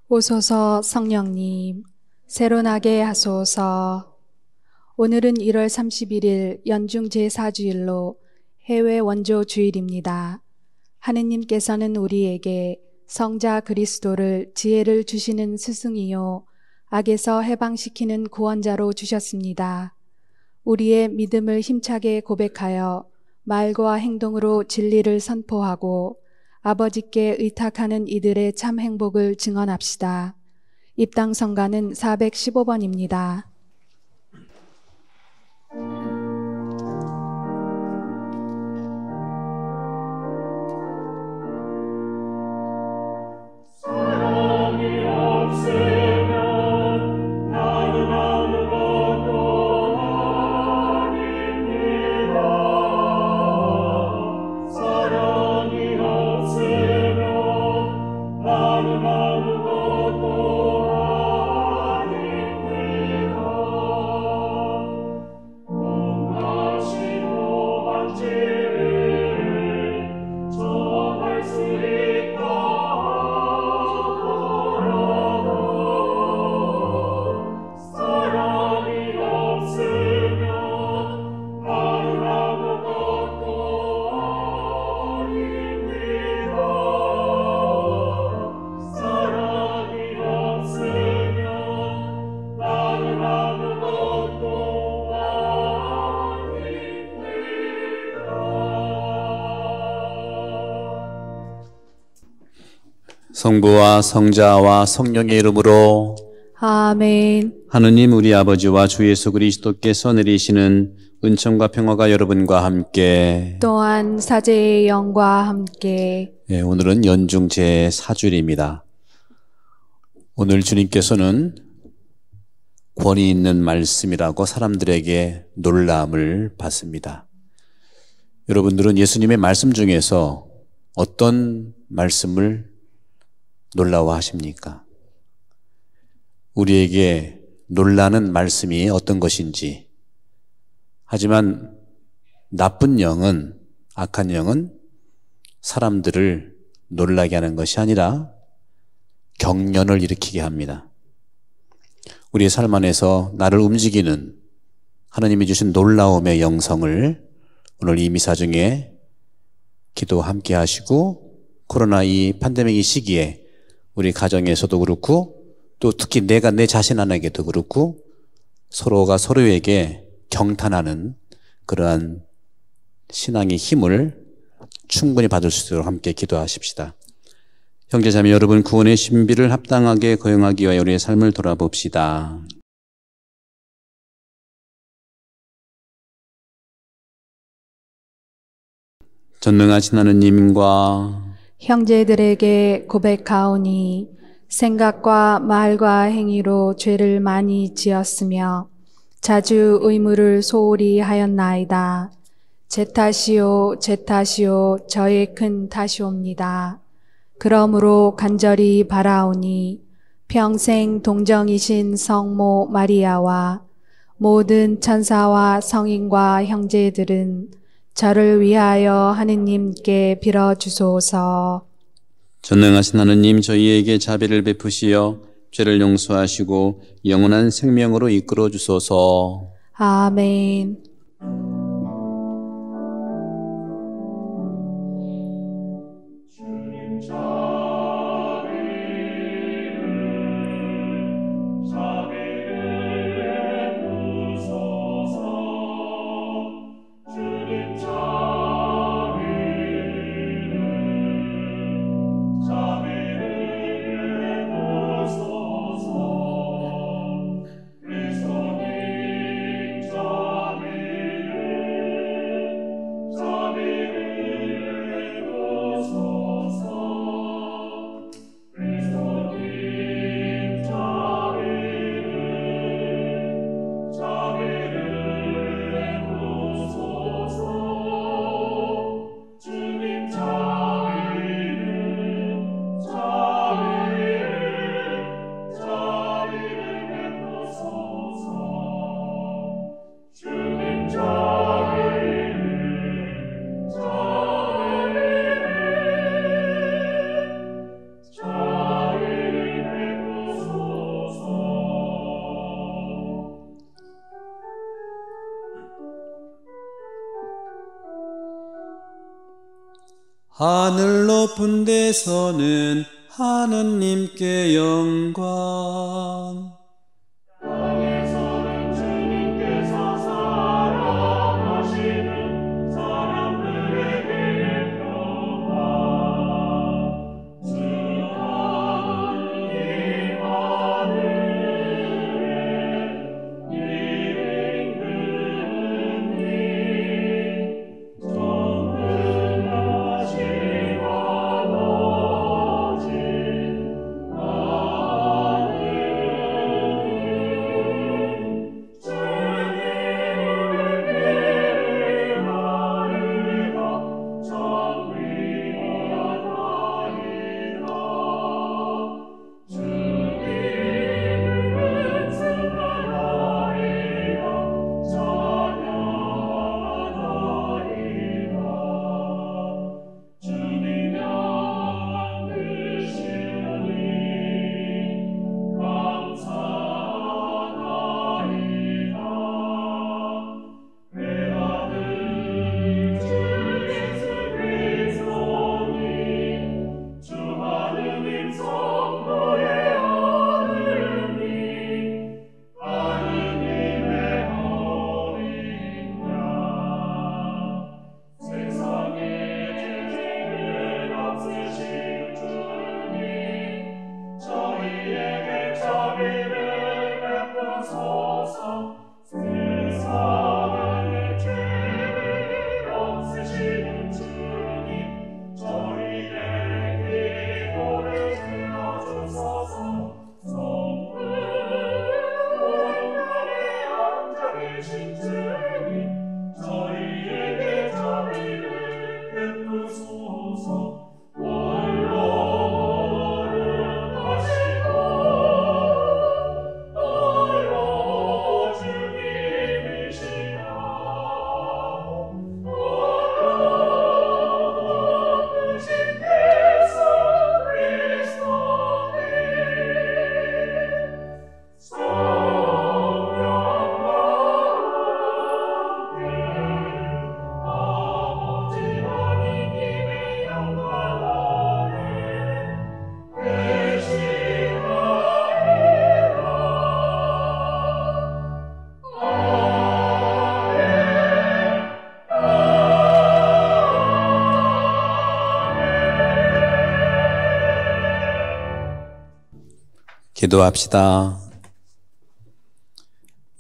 오소서 성령님, 새로나게 하소서. 오늘은 1월 31일 연중 제4주일로 해외 원조 주일입니다. 하느님께서는 우리에게 성자 그리스도를 지혜를 주시는 스승이요 악에서 해방시키는 구원자로 주셨습니다. 우리의 믿음을 힘차게 고백하여 말과 행동으로 진리를 선포하고 아버지께 의탁하는 이들의 참 행복을 증언합시다. 입당 성가는 415번입니다. 성부와 성자와 성령의 이름으로 아멘. 하느님 우리 아버지와 주 예수 그리스도께서 내리시는 은총과 평화가 여러분과 함께 또한 사제의 영과 함께 오늘은 연중 제4주일입니다. 오늘 주님께서는 권위 있는 말씀이라고 사람들에게 놀라움을 받습니다. 여러분들은 예수님의 말씀 중에서 어떤 말씀을 놀라워하십니까? 우리에게 놀라는 말씀이 어떤 것인지. 하지만 나쁜 영은, 악한 영은 사람들을 놀라게 하는 것이 아니라 경련을 일으키게 합니다. 우리의 삶 안에서 나를 움직이는 하나님이 주신 놀라움의 영성을 오늘 이 미사 중에 기도 함께 하시고 코로나 이 팬데믹 시기에 우리 가정에서도 그렇고 또 특히 내가 내 자신 안에게도 그렇고 서로가 서로에게 경탄하는 그러한 신앙의 힘을 충분히 받을 수 있도록 함께 기도하십시다. 형제자매 여러분, 구원의 신비를 합당하게 거행하기 위하여 우리의 삶을 돌아봅시다. 전능하신 하느님과 형제들에게 고백하오니 생각과 말과 행위로 죄를 많이 지었으며 자주 의무를 소홀히 하였나이다. 제 탓이요 제 탓이요 저의 큰 탓이옵니다. 그러므로 간절히 바라오니 평생 동정이신 성모 마리아와 모든 천사와 성인과 형제들은 저를 위하여 하느님께 빌어주소서. 전능하신 하느님, 저희에게 자비를 베푸시어 죄를 용서하시고 영원한 생명으로 이끌어 주소서. 아멘. 하늘 높은 데서는 하느님께 영광. 땅에서는 주님께서 사랑하시는 사람들에게 평화. 주 하느님 하늘에 일행 듣니 전능하신 아버지 기도합시다.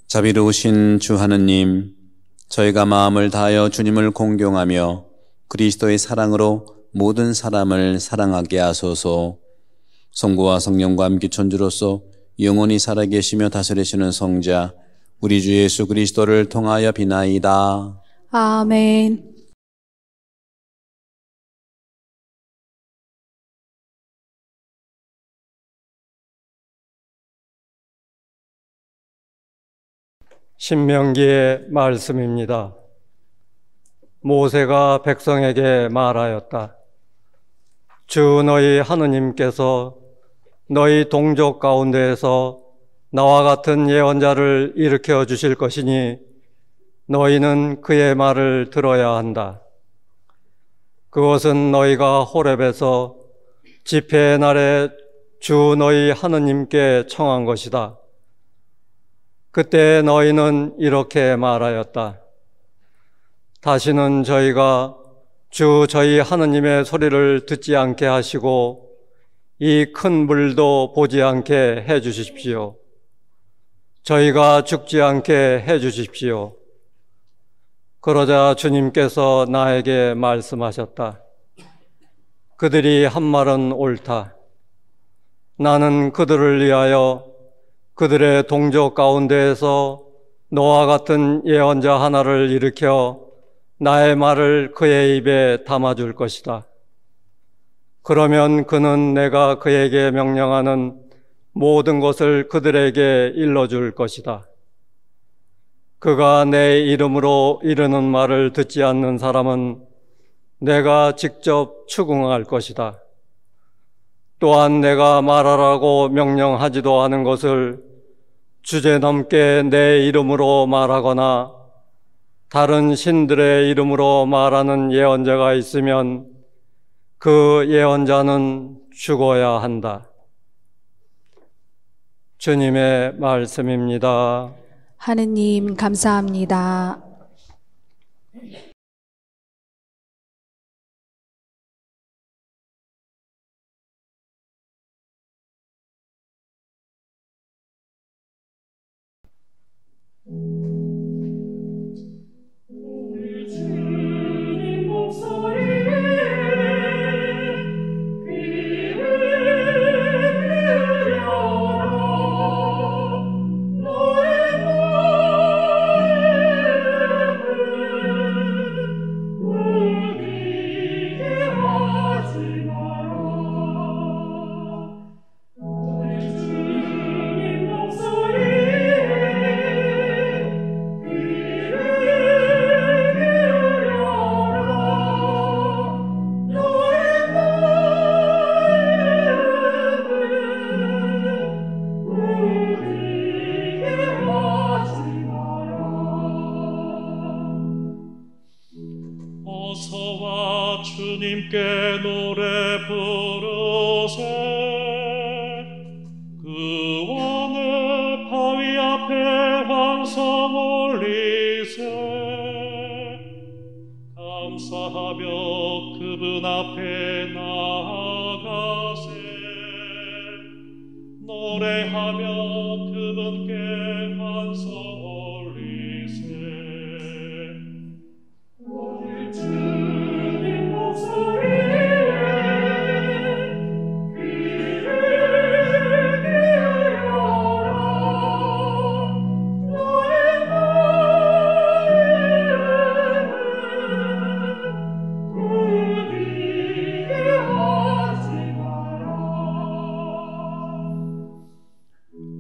자비로우신 주 하느님, 저희가 마음을 다하여 주님을 공경하며 그리스도의 사랑으로 모든 사람을 사랑하게 하소서. 성부와 성령과 함께 천주로서 영원히 살아계시며 다스리시는 성자 우리 주 예수 그리스도를 통하여 비나이다. 아멘. 신명기의 말씀입니다. 모세가 백성에게 말하였다. 주 너희 하느님께서 너희 동족 가운데에서 나와 같은 예언자를 일으켜 주실 것이니 너희는 그의 말을 들어야 한다. 그것은 너희가 호렙에서 집회의 날에 주 너희 하느님께 청한 것이다. 그때 너희는 이렇게 말하였다. 다시는 저희가 주 저희 하느님의 소리를 듣지 않게 하시고 이 큰 물도 보지 않게 해 주십시오. 저희가 죽지 않게 해 주십시오. 그러자 주님께서 나에게 말씀하셨다. 그들이 한 말은 옳다. 나는 그들을 위하여 그들의 동족 가운데에서 너와 같은 예언자 하나를 일으켜 나의 말을 그의 입에 담아줄 것이다. 그러면 그는 내가 그에게 명령하는 모든 것을 그들에게 일러줄 것이다. 그가 내 이름으로 이르는 말을 듣지 않는 사람은 내가 직접 추궁할 것이다. 또한 내가 말하라고 명령하지도 않은 것을 주제넘게 내 이름으로 말하거나 다른 신들의 이름으로 말하는 예언자가 있으면 그 예언자는 죽어야 한다. 주님의 말씀입니다. 하느님 감사합니다. 우리 주님 목소리에 귀를 기울여라. 너의 마음을 울리게 하지 마라. 우리 주님 목소리에 어서와 주님께 노래 부르세. 그 왕의 바위 앞에 환성 올리세. 감사하며 그분 앞에 나아가세. 노래하며 그분께 환성 올리세. 오늘 주님 목소리에 귀를 기울여라. 너의 마음을 울리게 하지 마라.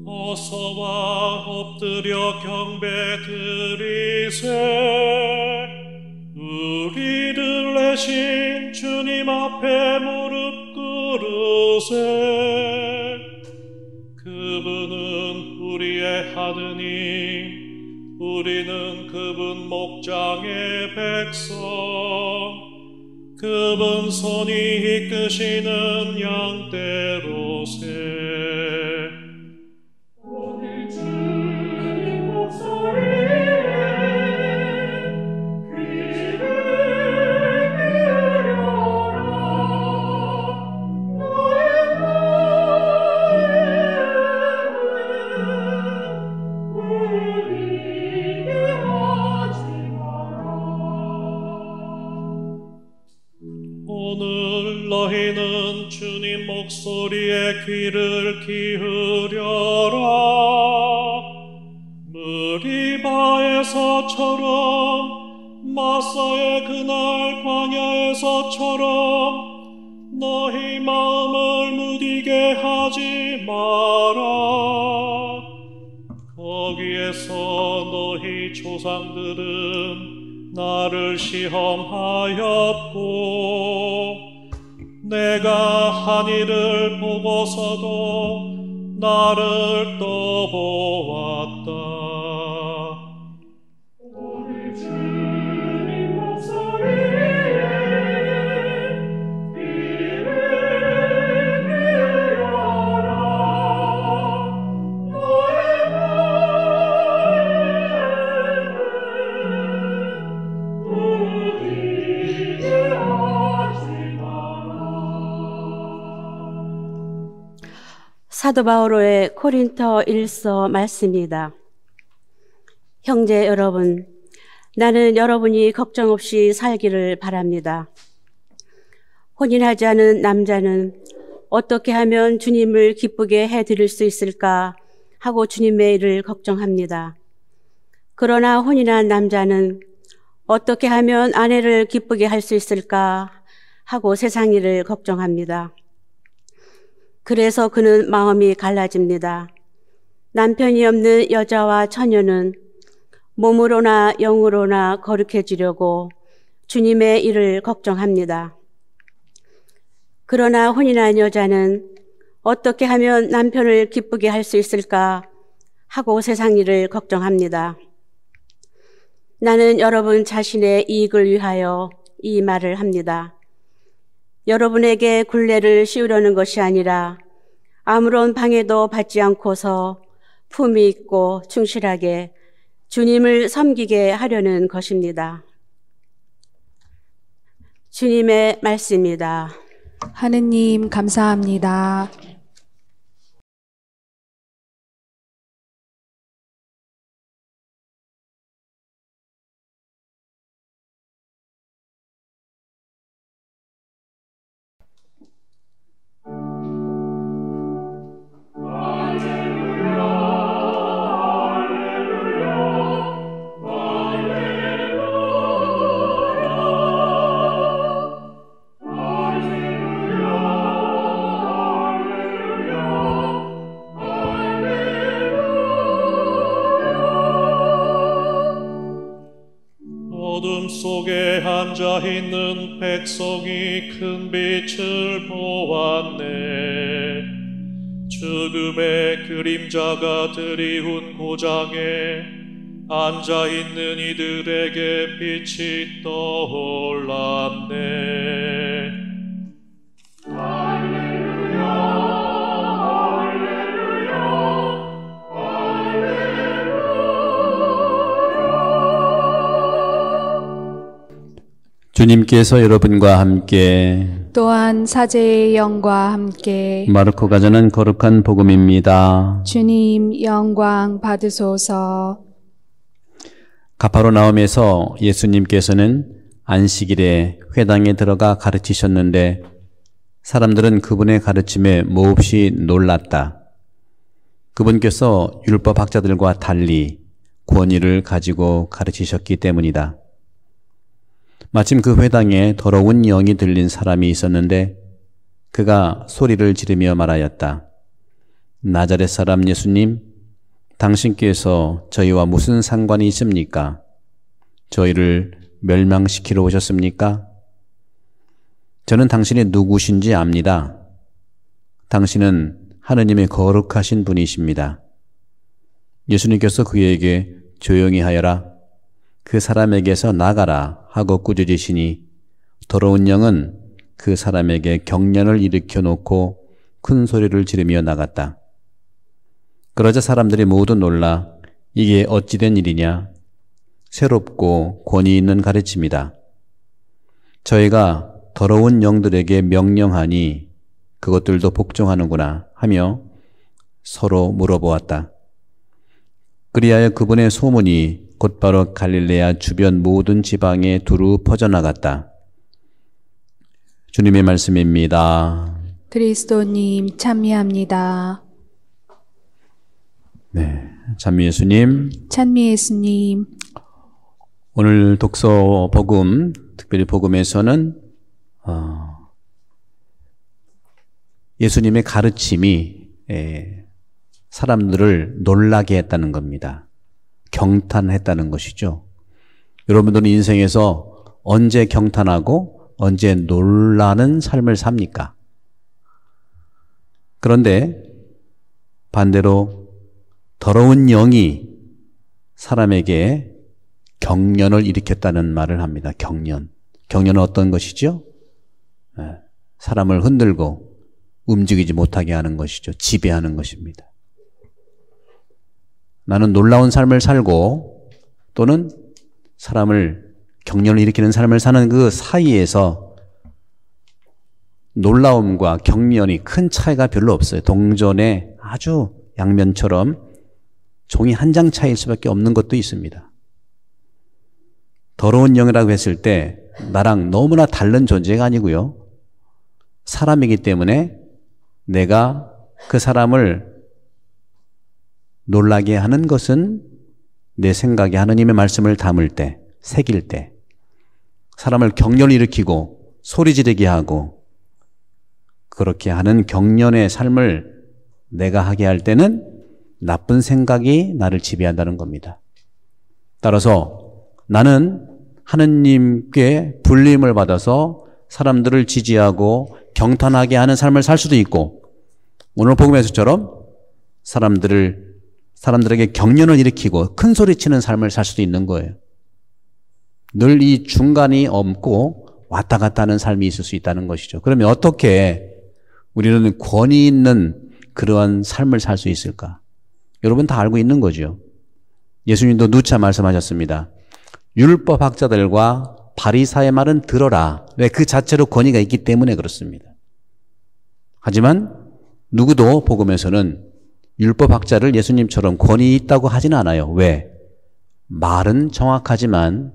어서와 엎드려 경배 드리세. 우리를 내신 주님 앞에 무릎 꿇으세. 그분은 우리의 하느님, 우리는 그분 목장의 백성. 그분 손이 이끄시는 양떼로세. 오늘 주님 목소리에 오늘 너희는 주님 목소리에 귀를 기울여라. 무리바에서처럼 마사의 그날 광야에서처럼 너희 마음을 무디게 하지 마라. 거기에서 너희 조상들은 나를 시험하였고 내가 한 일을 보고서도 나를 떠보았다. 오늘 주님 목소리에 귀를 기울여라. 너의 마음을 울리게 하지 마라. 사도 바오로의 코린토 1서 말씀입니다. 형제 여러분, 나는 여러분이 걱정 없이 살기를 바랍니다. 혼인하지 않은 남자는 어떻게 하면 주님을 기쁘게 해드릴 수 있을까 하고 주님의 일을 걱정합니다. 그러나 혼인한 남자는 어떻게 하면 아내를 기쁘게 할 수 있을까 하고 세상 일을 걱정합니다. 그래서 그는 마음이 갈라집니다. 남편이 없는 여자와 처녀는 몸으로나 영으로나 거룩해지려고 주님의 일을 걱정합니다. 그러나 혼인한 여자는 어떻게 하면 남편을 기쁘게 할 수 있을까 하고 세상 일을 걱정합니다. 나는 여러분 자신의 이익을 위하여 이 말을 합니다. 여러분에게 굴레를 씌우려는 것이 아니라 아무런 방해도 받지 않고서 품위 있고 충실하게 주님을 섬기게 하려는 것입니다. 주님의 말씀입니다. 하느님 감사합니다. 어둠 속에 앉아 있는 백성이 큰 빛을 보았네. 죽음의 그림자가 드리운 고장에 앉아 있는 이들에게 빛이 떠올랐네. 주님께서 여러분과 함께 또한 사제의 영과 함께 마르코가 전한 거룩한 복음입니다. 주님 영광 받으소서. 가파로나움에서 예수님께서는 안식일에 회당에 들어가 가르치셨는데 사람들은 그분의 가르침에 몹시 놀랐다. 그분께서 율법학자들과 달리 권위를 가지고 가르치셨기 때문이다. 마침 그 회당에 더러운 영이 들린 사람이 있었는데 그가 소리를 지르며 말하였다. 나자렛 사람 예수님, 당신께서 저희와 무슨 상관이 있습니까? 저희를 멸망시키러 오셨습니까? 저는 당신이 누구신지 압니다. 당신은 하느님의 거룩하신 분이십니다. 예수님께서 그에게 조용히 하여라. 그 사람에게서 나가라 하고 꾸짖으시니 더러운 영은 그 사람에게 경련을 일으켜 놓고 큰 소리를 지르며 나갔다. 그러자 사람들이 모두 놀라 이게 어찌된 일이냐? 새롭고 권위 있는 가르침이다. 저희가 더러운 영들에게 명령하니 그것들도 복종하는구나 하며 서로 물어보았다. 그리하여 그분의 소문이 곧바로 갈릴레아 주변 모든 지방에 두루 퍼져나갔다. 주님의 말씀입니다. 그리스도님 찬미합니다. 네, 찬미 예수님. 찬미 예수님. 오늘 독서 복음, 특별히 복음에서는 예수님의 가르침이 사람들을 놀라게 했다는 겁니다. 경탄했다는 것이죠. 여러분들은 인생에서 언제 경탄하고 언제 놀라는 삶을 삽니까? 그런데 반대로 더러운 영이 사람에게 경련을 일으켰다는 말을 합니다. 경련. 경련은 어떤 것이죠? 사람을 흔들고 움직이지 못하게 하는 것이죠. 지배하는 것입니다. 나는 놀라운 삶을 살고 또는 사람을 경련을 일으키는 삶을 사는 그 사이에서 놀라움과 경련이 큰 차이가 별로 없어요. 동전의 아주 양면처럼 종이 한 장 차이일 수밖에 없는 것도 있습니다. 더러운 영이라고 했을 때 나랑 너무나 다른 존재가 아니고요. 사람이기 때문에 내가 그 사람을 놀라게 하는 것은 내 생각에 하느님의 말씀을 담을 때, 새길 때, 사람을 경련을 일으키고 소리 지르게 하고 그렇게 하는 경련의 삶을 내가 하게 할 때는 나쁜 생각이 나를 지배한다는 겁니다. 따라서 나는 하느님께 불림을 받아서 사람들을 지지하고 경탄하게 하는 삶을 살 수도 있고 오늘 복음에서처럼 사람들에게 경련을 일으키고 큰 소리 치는 삶을 살 수도 있는 거예요. 늘 이 중간이 없고 왔다 갔다 하는 삶이 있을 수 있다는 것이죠. 그러면 어떻게 우리는 권위 있는 그러한 삶을 살 수 있을까? 여러분 다 알고 있는 거죠. 예수님도 누차 말씀하셨습니다. 율법학자들과 바리사의 말은 들어라. 왜? 그 자체로 권위가 있기 때문에 그렇습니다. 하지만 누구도 복음에서는 율법학자를 예수님처럼 권위 있다고 하지는 않아요. 왜? 말은 정확하지만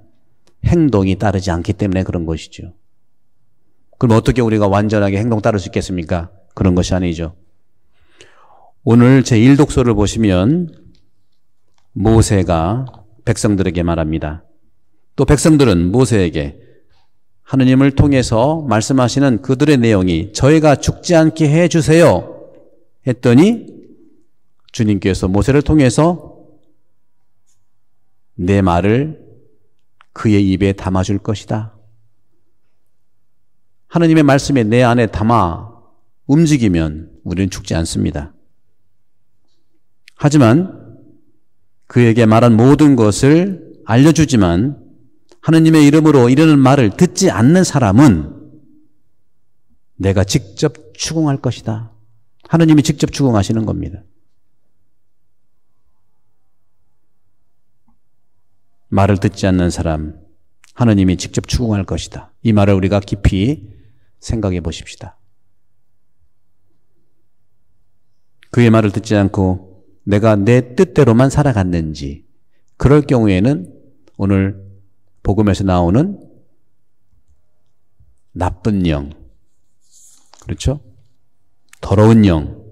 행동이 따르지 않기 때문에 그런 것이죠. 그럼 어떻게 우리가 완전하게 행동 따를 수 있겠습니까? 그런 것이 아니죠. 오늘 제1독서를 보시면 모세가 백성들에게 말합니다. 또 백성들은 모세에게 하느님을 통해서 말씀하시는 그들의 내용이 저희가 죽지 않게 해주세요 했더니 주님께서 모세를 통해서 내 말을 그의 입에 담아줄 것이다. 하느님의 말씀이 내 안에 담아 움직이면 우리는 죽지 않습니다. 하지만 그에게 말한 모든 것을 알려주지만 하느님의 이름으로 이르는 말을 듣지 않는 사람은 내가 직접 추궁할 것이다. 하느님이 직접 추궁하시는 겁니다. 말을 듣지 않는 사람, 하느님이 직접 추궁할 것이다. 이 말을 우리가 깊이 생각해 보십시다. 그의 말을 듣지 않고 내가 내 뜻대로만 살아갔는지, 그럴 경우에는 오늘 복음에서 나오는 나쁜 영, 그렇죠? 더러운 영,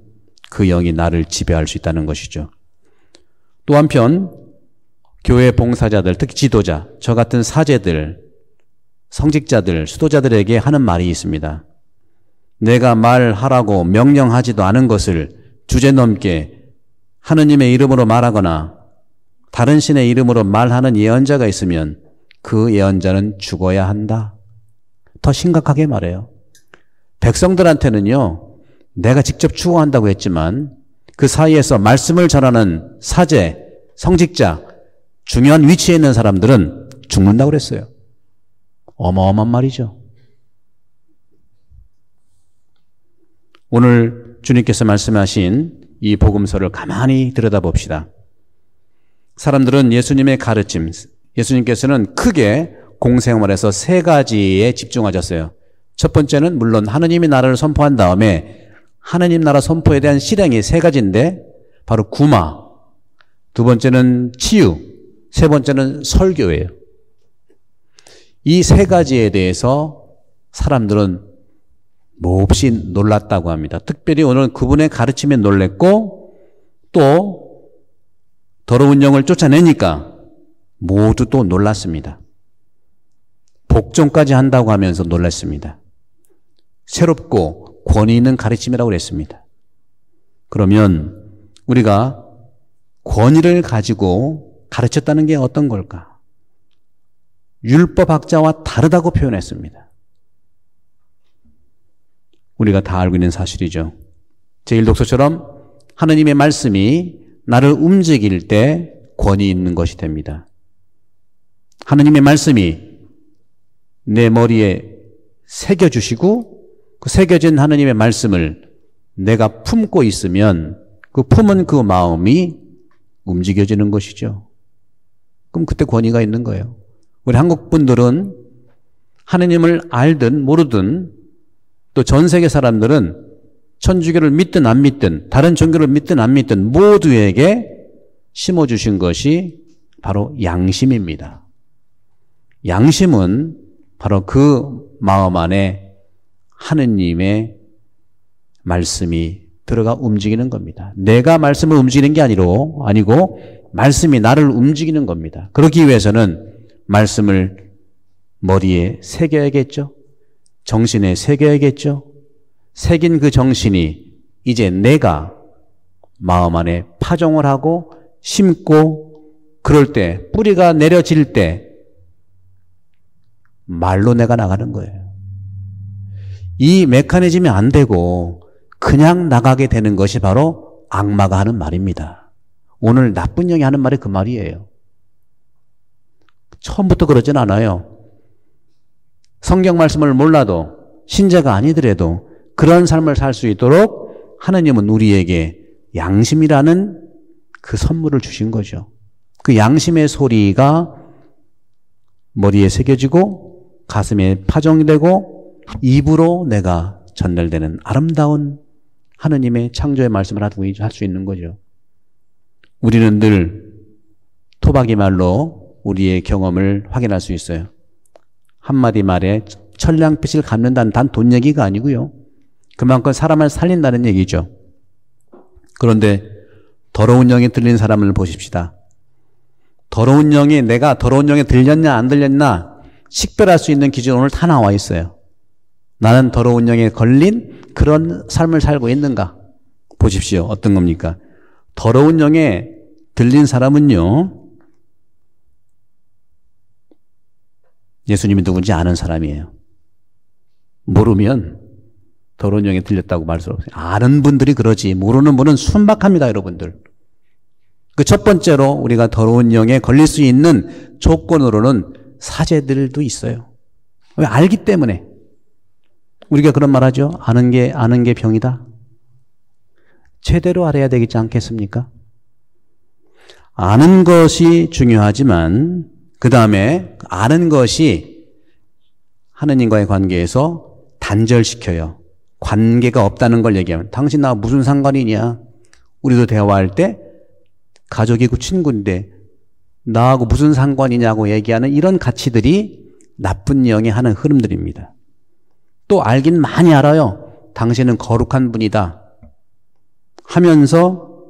그 영이 나를 지배할 수 있다는 것이죠. 또 한편 교회 봉사자들, 특히 지도자, 저 같은 사제들, 성직자들, 수도자들에게 하는 말이 있습니다. 내가 말하라고 명령하지도 않은 것을 주제넘게 하느님의 이름으로 말하거나 다른 신의 이름으로 말하는 예언자가 있으면 그 예언자는 죽어야 한다. 더 심각하게 말해요. 백성들한테는요, 내가 직접 추구한다고 했지만 그 사이에서 말씀을 전하는 사제, 성직자, 중요한 위치에 있는 사람들은 죽는다고 그랬어요. 어마어마한 말이죠. 오늘 주님께서 말씀하신 이 복음서를 가만히 들여다봅시다. 사람들은 예수님의 가르침, 예수님께서는 크게 공생활에서 세 가지에 집중하셨어요. 첫 번째는 물론 하느님의 나라를 선포한 다음에 하느님 나라 선포에 대한 실행이 세 가지인데 바로 구마, 두 번째는 치유, 세 번째는 설교예요. 이 세 가지에 대해서 사람들은 몹시 놀랐다고 합니다. 특별히 오늘 그분의 가르침에 놀랬고 또 더러운 영을 쫓아내니까 모두 또 놀랐습니다. 복종까지 한다고 하면서 놀랐습니다. 새롭고 권위 있는 가르침이라고 그랬습니다. 그러면 우리가 권위를 가지고 가르쳤다는 게 어떤 걸까? 율법학자와 다르다고 표현했습니다. 우리가 다 알고 있는 사실이죠. 제1독서처럼 하느님의 말씀이 나를 움직일 때 권위 있는 것이 됩니다. 하느님의 말씀이 내 머리에 새겨주시고 그 새겨진 하느님의 말씀을 내가 품고 있으면 그 품은 그 마음이 움직여지는 것이죠. 그럼 그때 권위가 있는 거예요. 우리 한국 분들은 하느님을 알든 모르든 또 전 세계 사람들은 천주교를 믿든 안 믿든 다른 종교를 믿든 안 믿든 모두에게 심어주신 것이 바로 양심입니다. 양심은 바로 그 마음 안에 하느님의 말씀이 들어가 움직이는 겁니다. 내가 말씀을 움직이는 게 아니고 말씀이 나를 움직이는 겁니다. 그러기 위해서는 말씀을 머리에 새겨야겠죠. 정신에 새겨야겠죠. 새긴 그 정신이 이제 내가 마음 안에 파종을 하고 심고 그럴 때 뿌리가 내려질 때 말로 내가 나가는 거예요. 이 메커니즘이 안 되고 그냥 나가게 되는 것이 바로 악마가 하는 말입니다. 오늘 나쁜 영이 하는 말이 그 말이에요. 처음부터 그러진 않아요. 성경 말씀을 몰라도 신자가 아니더라도 그런 삶을 살 수 있도록 하나님은 우리에게 양심이라는 그 선물을 주신 거죠. 그 양심의 소리가 머리에 새겨지고 가슴에 파종되고 입으로 내가 전달되는 아름다운 하나님의 창조의 말씀을 할 수 있는 거죠. 우리는 늘 토박이 말로 우리의 경험을 확인할 수 있어요. 한마디 말에 천냥빛을 갚는다는 단 돈 얘기가 아니고요. 그만큼 사람을 살린다는 얘기죠. 그런데 더러운 영에 들린 사람을 보십시다. 더러운 영이 내가 더러운 영에 들렸냐 안 들렸나 식별할 수 있는 기준 오늘 다 나와 있어요. 나는 더러운 영에 걸린 그런 삶을 살고 있는가? 보십시오. 어떤 겁니까? 더러운 영에 들린 사람은요, 예수님이 누군지 아는 사람이에요. 모르면 더러운 영에 들렸다고 말 수 없어요. 아는 분들이 그러지 모르는 분은 순박합니다, 여러분들. 그 첫 번째로 우리가 더러운 영에 걸릴 수 있는 조건으로는 사제들도 있어요. 왜? 알기 때문에. 우리가 그런 말 하죠. 아는 게 병이다. 제대로 알아야 되겠지 않겠습니까? 아는 것이 중요하지만 그 다음에 아는 것이 하느님과의 관계에서 단절시켜요. 관계가 없다는 걸 얘기하면 당신 나와 무슨 상관이냐. 우리도 대화할 때 가족이고 친구인데 나하고 무슨 상관이냐고 얘기하는 이런 가치들이 나쁜 영이 하는 흐름들입니다. 또 알긴 많이 알아요. 당신은 거룩한 분이다 하면서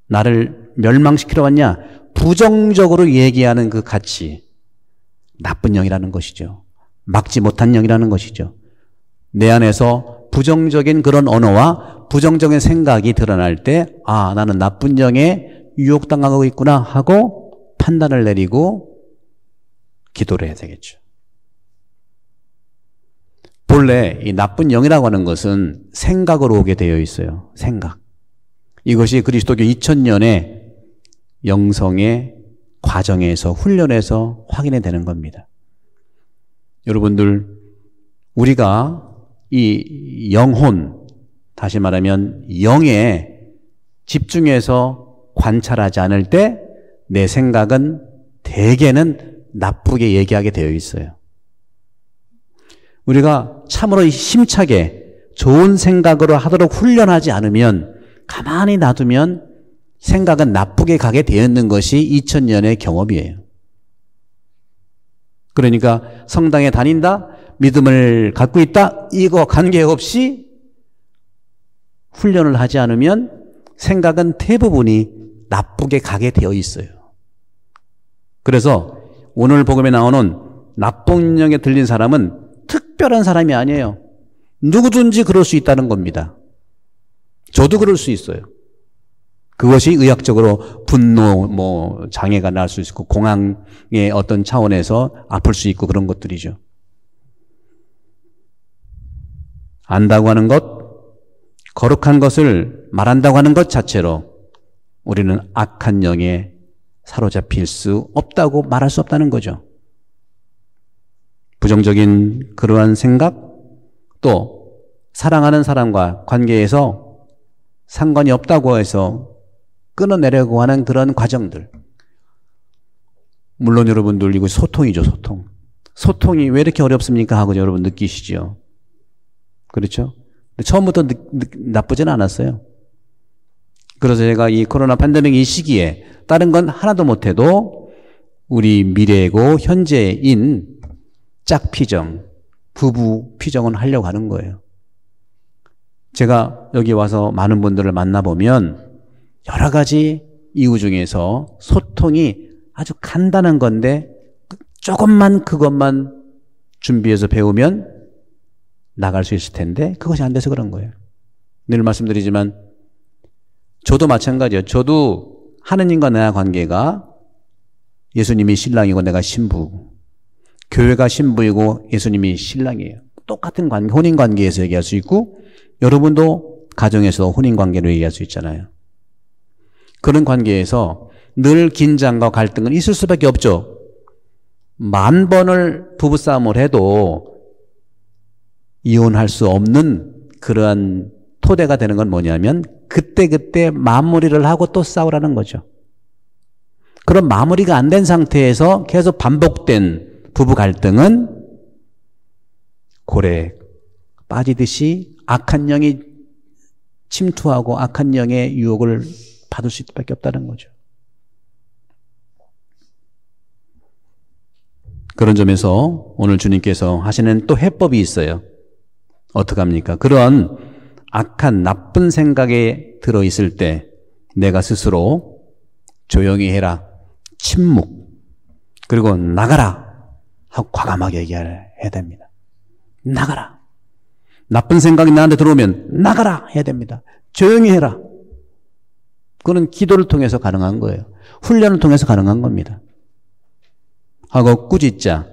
나를 멸망시키러 왔냐 부정적으로 얘기하는 그 가치, 나쁜 영이라는 것이죠. 막지 못한 영이라는 것이죠. 내 안에서 부정적인 그런 언어와 부정적인 생각이 드러날 때 아, 나는 나쁜 영에 유혹당하고 있구나 하고 판단을 내리고 기도를 해야 되겠죠. 본래 이 나쁜 영이라고 하는 것은 생각으로 오게 되어 있어요. 생각. 이것이 그리스도교 2000년의 영성의 과정에서 훈련해서 확인이 되는 겁니다. 여러분들, 우리가 이 영혼, 다시 말하면 영에 집중해서 관찰하지 않을 때 내 생각은 대개는 나쁘게 얘기하게 되어 있어요. 우리가 참으로 힘차게 좋은 생각으로 하도록 훈련하지 않으면 가만히 놔두면 생각은 나쁘게 가게 되어 있는 것이 2000년의 경험이에요. 그러니까 성당에 다닌다, 믿음을 갖고 있다, 이거 관계없이 훈련을 하지 않으면 생각은 대부분이 나쁘게 가게 되어 있어요. 그래서 오늘 복음에 나오는 나쁜 영에 들린 사람은 특별한 사람이 아니에요. 누구든지 그럴 수 있다는 겁니다. 저도 그럴 수 있어요. 그것이 의학적으로 분노, 장애가 날 수 있고 공황의 어떤 차원에서 아플 수 있고 그런 것들이죠. 안다고 하는 것, 거룩한 것을 말한다고 하는 것 자체로 우리는 악한 영에 사로잡힐 수 없다고 말할 수 없다는 거죠. 부정적인 그러한 생각, 또 사랑하는 사람과 관계에서 상관이 없다고 해서 끊어내려고 하는 그런 과정들. 물론 여러분들 이거 소통이죠, 소통. 소통이 왜 이렇게 어렵습니까? 하고 여러분 느끼시죠. 그렇죠? 근데 처음부터 나쁘진 않았어요. 그래서 제가 이 코로나 팬데믹 이 시기에 다른 건 하나도 못해도 우리 미래고 현재인 짝피정, 부부 피정은 하려고 하는 거예요. 제가 여기 와서 많은 분들을 만나보면 여러 가지 이유 중에서 소통이 아주 간단한 건데 조금만 그것만 준비해서 배우면 나갈 수 있을 텐데 그것이 안 돼서 그런 거예요. 늘 말씀드리지만 저도 마찬가지예요. 저도 하느님과 내 관계가 예수님이 신랑이고 내가 신부, 교회가 신부이고 예수님이 신랑이에요. 똑같은 관계, 혼인관계에서 얘기할 수 있고 여러분도 가정에서 혼인관계로 얘기할 수 있잖아요. 그런 관계에서 늘 긴장과 갈등은 있을 수밖에 없죠. 10,000번을 부부싸움을 해도 이혼할 수 없는 그러한 토대가 되는 건 뭐냐면 그때그때 마무리를 하고 또 싸우라는 거죠. 그런 마무리가 안 된 상태에서 계속 반복된 부부 갈등은 고래에 빠지듯이 악한 영이 침투하고 악한 영의 유혹을 받을 수 수밖에 없다는 거죠. 그런 점에서 오늘 주님께서 하시는 또 해법이 있어요. 어떡합니까? 그런 악한 나쁜 생각에 들어있을 때 내가 스스로 조용히 해라. 침묵. 그리고 나가라. 하고 과감하게 얘기해야 됩니다. 나가라. 나쁜 생각이 나한테 들어오면 나가라 해야 됩니다. 조용히 해라. 그건 기도를 통해서 가능한 거예요. 훈련을 통해서 가능한 겁니다. 하고 꾸짖자.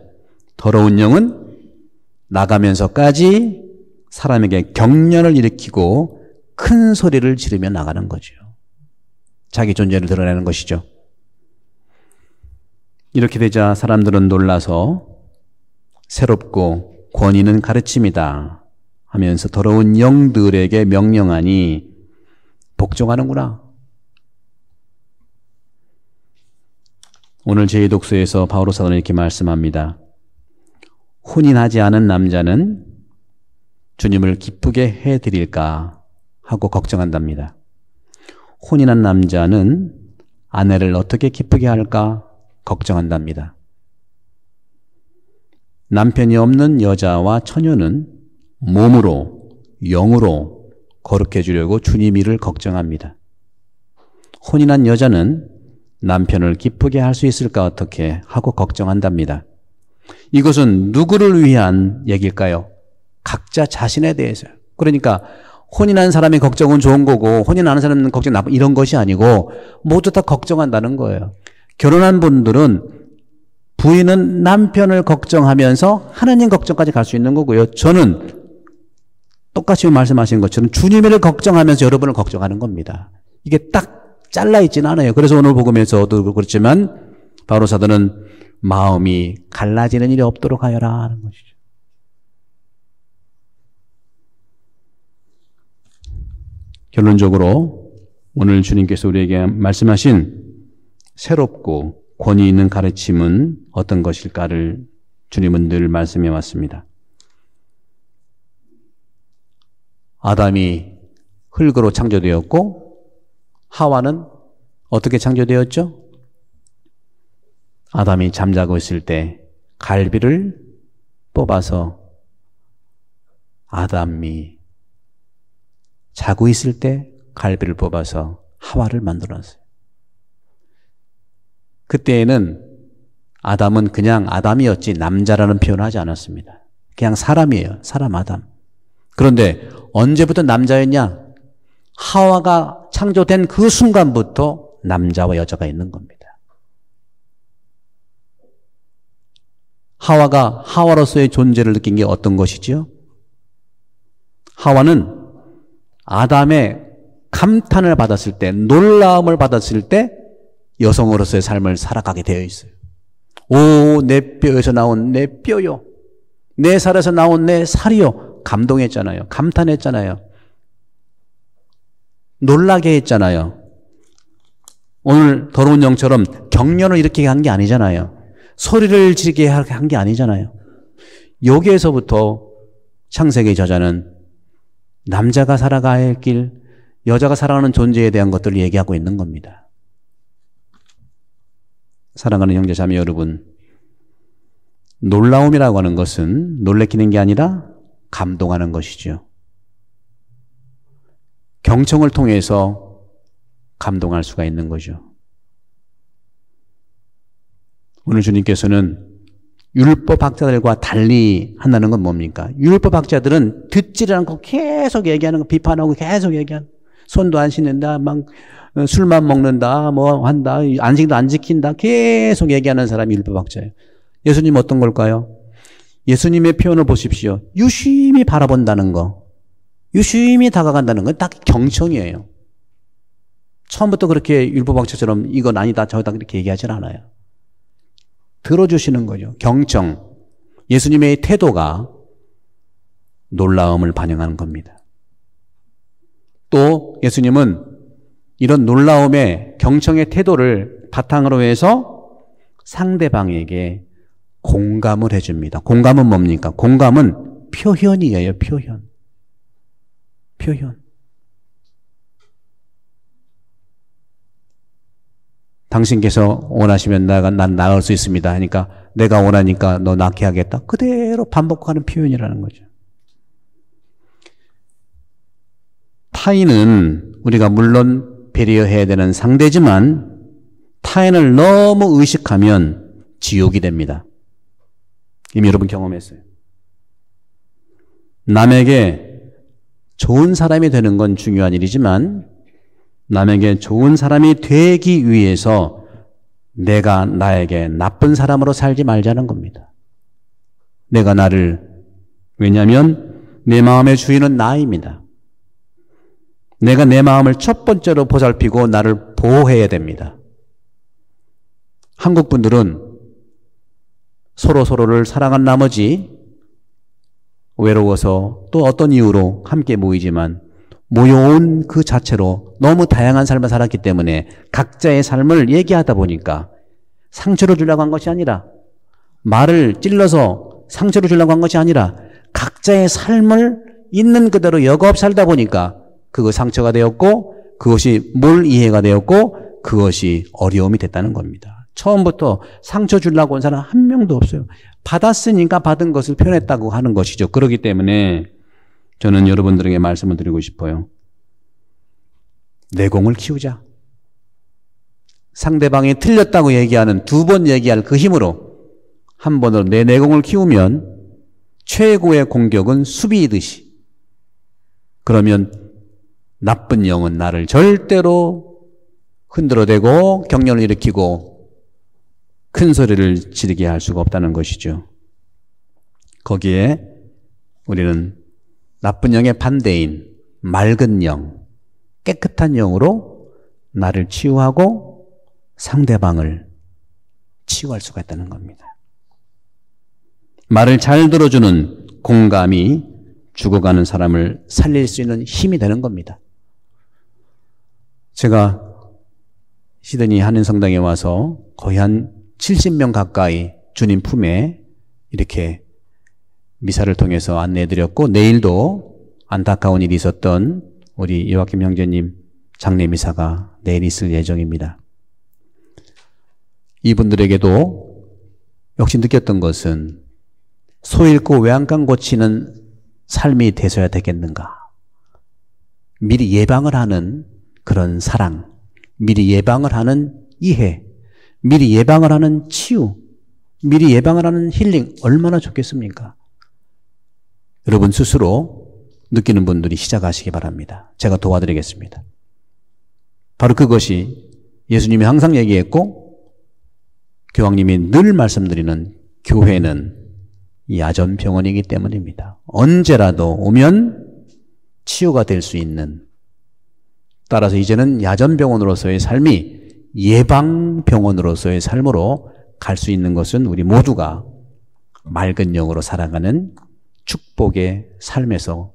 더러운 영은 나가면서까지 사람에게 경련을 일으키고 큰 소리를 지르며 나가는 거죠. 자기 존재를 드러내는 것이죠. 이렇게 되자 사람들은 놀라서 새롭고 권위 있는 가르침이다 하면서 더러운 영들에게 명령하니 복종하는구나. 오늘 제 독서에서 바오로 사도는 이렇게 말씀합니다. 혼인하지 않은 남자는 주님을 기쁘게 해드릴까 하고 걱정한답니다. 혼인한 남자는 아내를 어떻게 기쁘게 할까 걱정한답니다. 남편이 없는 여자와 처녀는 몸으로, 영으로 거룩해 주려고 주님 일을 걱정합니다. 혼인한 여자는 남편을 기쁘게 할 수 있을까 어떻게 하고 걱정한답니다. 이것은 누구를 위한 얘기일까요? 각자 자신에 대해서요. 그러니까 혼인한 사람의 걱정은 좋은 거고 혼인 안 하는 사람은 걱정 나쁜 이런 것이 아니고 모두 다 걱정한다는 거예요. 결혼한 분들은 부인은 남편을 걱정하면서 하나님 걱정까지 갈 수 있는 거고요. 저는 똑같이 말씀하신 것처럼 주님을 걱정하면서 여러분을 걱정하는 겁니다. 이게 딱 잘라 있지는 않아요. 그래서 오늘 복음에서도 그렇지만 바오로 사도는 마음이 갈라지는 일이 없도록 하여라 하는 것이죠. 결론적으로 오늘 주님께서 우리에게 말씀하신 새롭고 권위 있는 가르침은 어떤 것일까를 주님은 늘 말씀해 왔습니다. 아담이 흙으로 창조되었고 하와는 어떻게 창조되었죠? 아담이 잠자고 있을 때 갈비를 뽑아서 아담이 자고 있을 때 갈비를 뽑아서 하와를 만들었어요. 그때에는 아담은 그냥 아담이었지 남자라는 표현을 하지 않았습니다. 그냥 사람이에요. 사람 아담. 그런데 언제부터 남자였냐? 하와가 창조된 그 순간부터 남자와 여자가 있는 겁니다. 하와가 하와로서의 존재를 느낀 게 어떤 것이지요? 하와는 아담의 감탄을 받았을 때, 놀라움을 받았을 때 여성으로서의 삶을 살아가게 되어 있어요. 오, 내 뼈에서 나온 내 뼈요. 내 살에서 나온 내 살이요. 감동했잖아요. 감탄했잖아요. 놀라게 했잖아요. 오늘 더러운 영처럼 경련을 일으키게 한 게 아니잖아요. 소리를 지르게 한 게 아니잖아요. 여기에서부터 창세기 저자는 남자가 살아가야 할 길, 여자가 살아가는 존재에 대한 것들을 얘기하고 있는 겁니다. 사랑하는 형제 자매 여러분, 놀라움이라고 하는 것은 놀래키는 게 아니라 감동하는 것이죠. 경청을 통해서 감동할 수가 있는 거죠. 오늘 주님께서는 율법학자들과 달리 한다는 건 뭡니까? 율법학자들은 듣지를 않고 계속 얘기하는 거, 비판하고 계속 얘기하는, 손도 안 씻는다, 막 술만 먹는다, 뭐 한다, 안식도 안 지킨다, 계속 얘기하는 사람이 율법학자예요. 예수님 어떤 걸까요? 예수님의 표현을 보십시오. 유심히 바라본다는 거, 유심히 다가간다는 건 딱 경청이에요. 처음부터 그렇게 율법학자처럼 이건 아니다, 저다 그렇게 얘기하진 않아요. 들어주시는 거죠. 경청. 예수님의 태도가 놀라움을 반영하는 겁니다. 또 예수님은 이런 놀라움의 경청의 태도를 바탕으로 해서 상대방에게 공감을 해줍니다. 공감은 뭡니까? 공감은 표현이에요. 표현. 당신께서 원하시면 난 나을 수 있습니다 하니까 내가 원하니까 너 낳게 하겠다. 그대로 반복하는 표현이라는 거죠. 타인은 우리가 물론 배려해야 되는 상대지만 타인을 너무 의식하면 지옥이 됩니다. 이미 여러분 경험했어요. 남에게 좋은 사람이 되는 건 중요한 일이지만 남에게 좋은 사람이 되기 위해서 내가 나에게 나쁜 사람으로 살지 말자는 겁니다. 왜냐하면 내 마음의 주인은 나입니다. 내가 내 마음을 첫 번째로 보살피고 나를 보호해야 됩니다. 한국 분들은 서로를 사랑한 나머지 외로워서 또 어떤 이유로 함께 모이지만 모여온 그 자체로 너무 다양한 삶을 살았기 때문에 각자의 삶을 얘기하다 보니까 상처를 주려고 한 것이 아니라 말을 찔러서 상처를 주려고 한 것이 아니라 각자의 삶을 있는 그대로 여과없이 살다 보니까 그거 상처가 되었고 그것이 뭘 이해가 되었고 그것이 어려움이 됐다는 겁니다. 처음부터 상처 주려고 온 사람 한 명도 없어요. 받았으니까 받은 것을 표현했다고 하는 것이죠. 그렇기 때문에 저는 여러분들에게 말씀을 드리고 싶어요. 내공을 키우자. 상대방이 틀렸다고 얘기하는 2번 얘기할 그 힘으로 한 번으로 내 내공을 키우면 최고의 공격은 수비이듯이. 그러면 나쁜 영은 나를 절대로 흔들어대고 경련을 일으키고 큰 소리를 지르게 할 수가 없다는 것이죠. 거기에 우리는 나쁜 영의 반대인 맑은 영, 깨끗한 영으로 나를 치유하고 상대방을 치유할 수가 있다는 겁니다. 말을 잘 들어주는 공감이 죽어가는 사람을 살릴 수 있는 힘이 되는 겁니다. 제가 시드니 한인성당에 와서 거의 한 70명 가까이 주님 품에 이렇게 미사를 통해서 안내해드렸고 내일도 안타까운 일이 있었던 우리 요아킴 형제님 장례 미사가 내일 있을 예정입니다. 이분들에게도 역시 느꼈던 것은 소 잃고 외양간 고치는 삶이 되셔야 되겠는가. 미리 예방을 하는 그런 사랑, 미리 예방을 하는 이해, 미리 예방을 하는 치유, 미리 예방을 하는 힐링 얼마나 좋겠습니까? 여러분 스스로 느끼는 분들이 시작하시기 바랍니다. 제가 도와드리겠습니다. 바로 그것이 예수님이 항상 얘기했고 교황님이 늘 말씀드리는 교회는 야전병원이기 때문입니다. 언제라도 오면 치유가 될 수 있는, 따라서 이제는 야전병원으로서의 삶이 예방병원으로서의 삶으로 갈 수 있는 것은 우리 모두가 맑은 영으로 살아가는 축복의 삶에서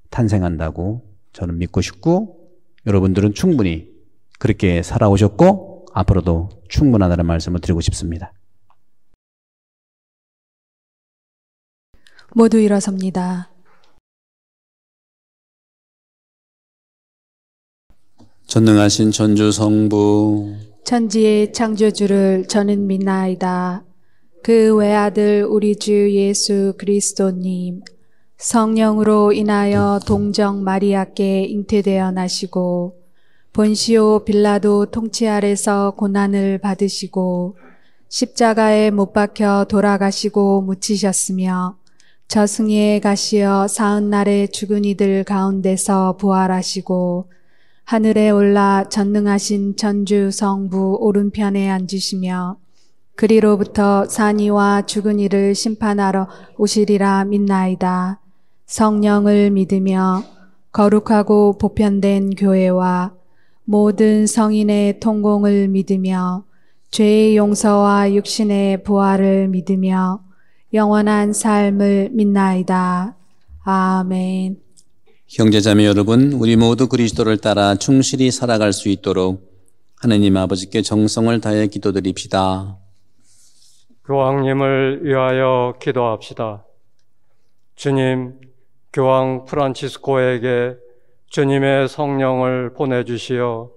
탄생한다고 저는 믿고 싶고, 여러분들은 충분히 그렇게 살아오셨고 앞으로도 충분하다는 말씀을 드리고 싶습니다. 모두 일어섭니다. 전능하신 전주 성부, 천지의 창조주를 저는 믿나이다. 그 외아들 우리 주 예수 그리스도님, 성령으로 인하여 동정 마리아께 잉태되어 나시고 본시오 빌라도 통치 아래서 고난을 받으시고 십자가에 못 박혀 돌아가시고 묻히셨으며 저승에 가시어 사흔날에 죽은 이들 가운데서 부활하시고 하늘에 올라 전능하신 전주 성부 오른편에 앉으시며 그리로부터 산이와 죽은 이를 심판하러 오시리라 믿나이다. 성령을 믿으며 거룩하고 보편된 교회와 모든 성인의 통공을 믿으며 죄의 용서와 육신의 부활을 믿으며 영원한 삶을 믿나이다. 아멘. 형제자매 여러분, 우리 모두 그리스도를 따라 충실히 살아갈 수 있도록 하느님 아버지께 정성을 다해 기도드립시다. 교황님을 위하여 기도합시다. 주님, 교황 프란치스코에게 주님의 성령을 보내주시어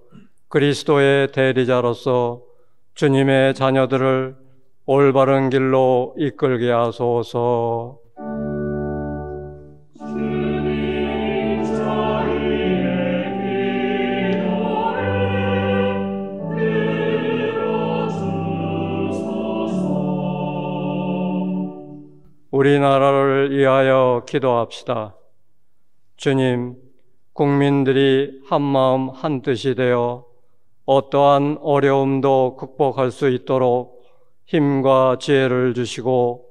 그리스도의 대리자로서 주님의 자녀들을 올바른 길로 이끌게 하소서. 우리나라를 위하여 기도합시다. 주님, 국민들이 한마음 한뜻이 되어 어떠한 어려움도 극복할 수 있도록 힘과 지혜를 주시고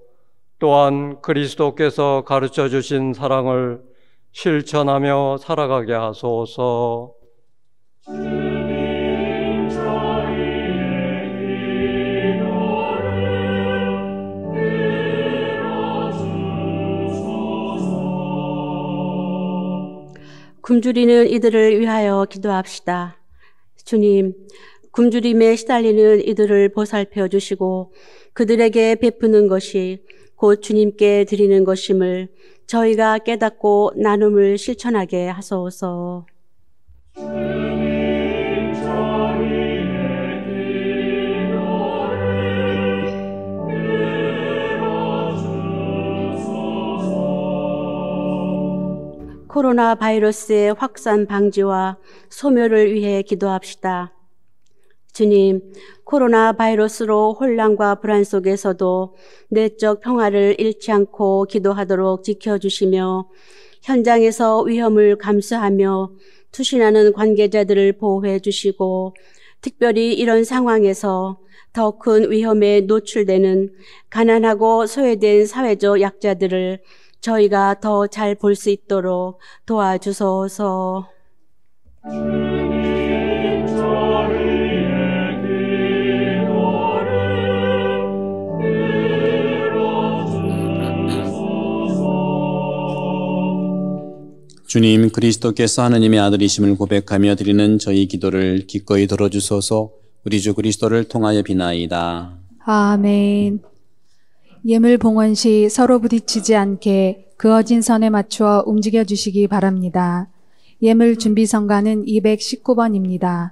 또한 그리스도께서 가르쳐 주신 사랑을 실천하며 살아가게 하소서. 굶주리는 이들을 위하여 기도합시다. 주님, 굶주림에 시달리는 이들을 보살펴 주시고 그들에게 베푸는 것이 곧 주님께 드리는 것임을 저희가 깨닫고 나눔을 실천하게 하소서. 코로나 바이러스의 확산 방지와 소멸을 위해 기도합시다. 주님, 코로나 바이러스로 혼란과 불안 속에서도 내적 평화를 잃지 않고 기도하도록 지켜주시며 현장에서 위험을 감수하며 투신하는 관계자들을 보호해 주시고 특별히 이런 상황에서 더 큰 위험에 노출되는 가난하고 소외된 사회적 약자들을 저희가 더 잘 볼 수 있도록 도와주소서. 주님, 그리스도께서 하느님의 아들이심을 고백하며 드리는 저희 기도를 기꺼이 들어주소서. 우리 주 그리스도를 통하여 비나이다. 아멘. 예물 봉헌 시 서로 부딪히지 않게 그어진 선에 맞추어 움직여 주시기 바랍니다. 예물 준비 성가는 219번입니다.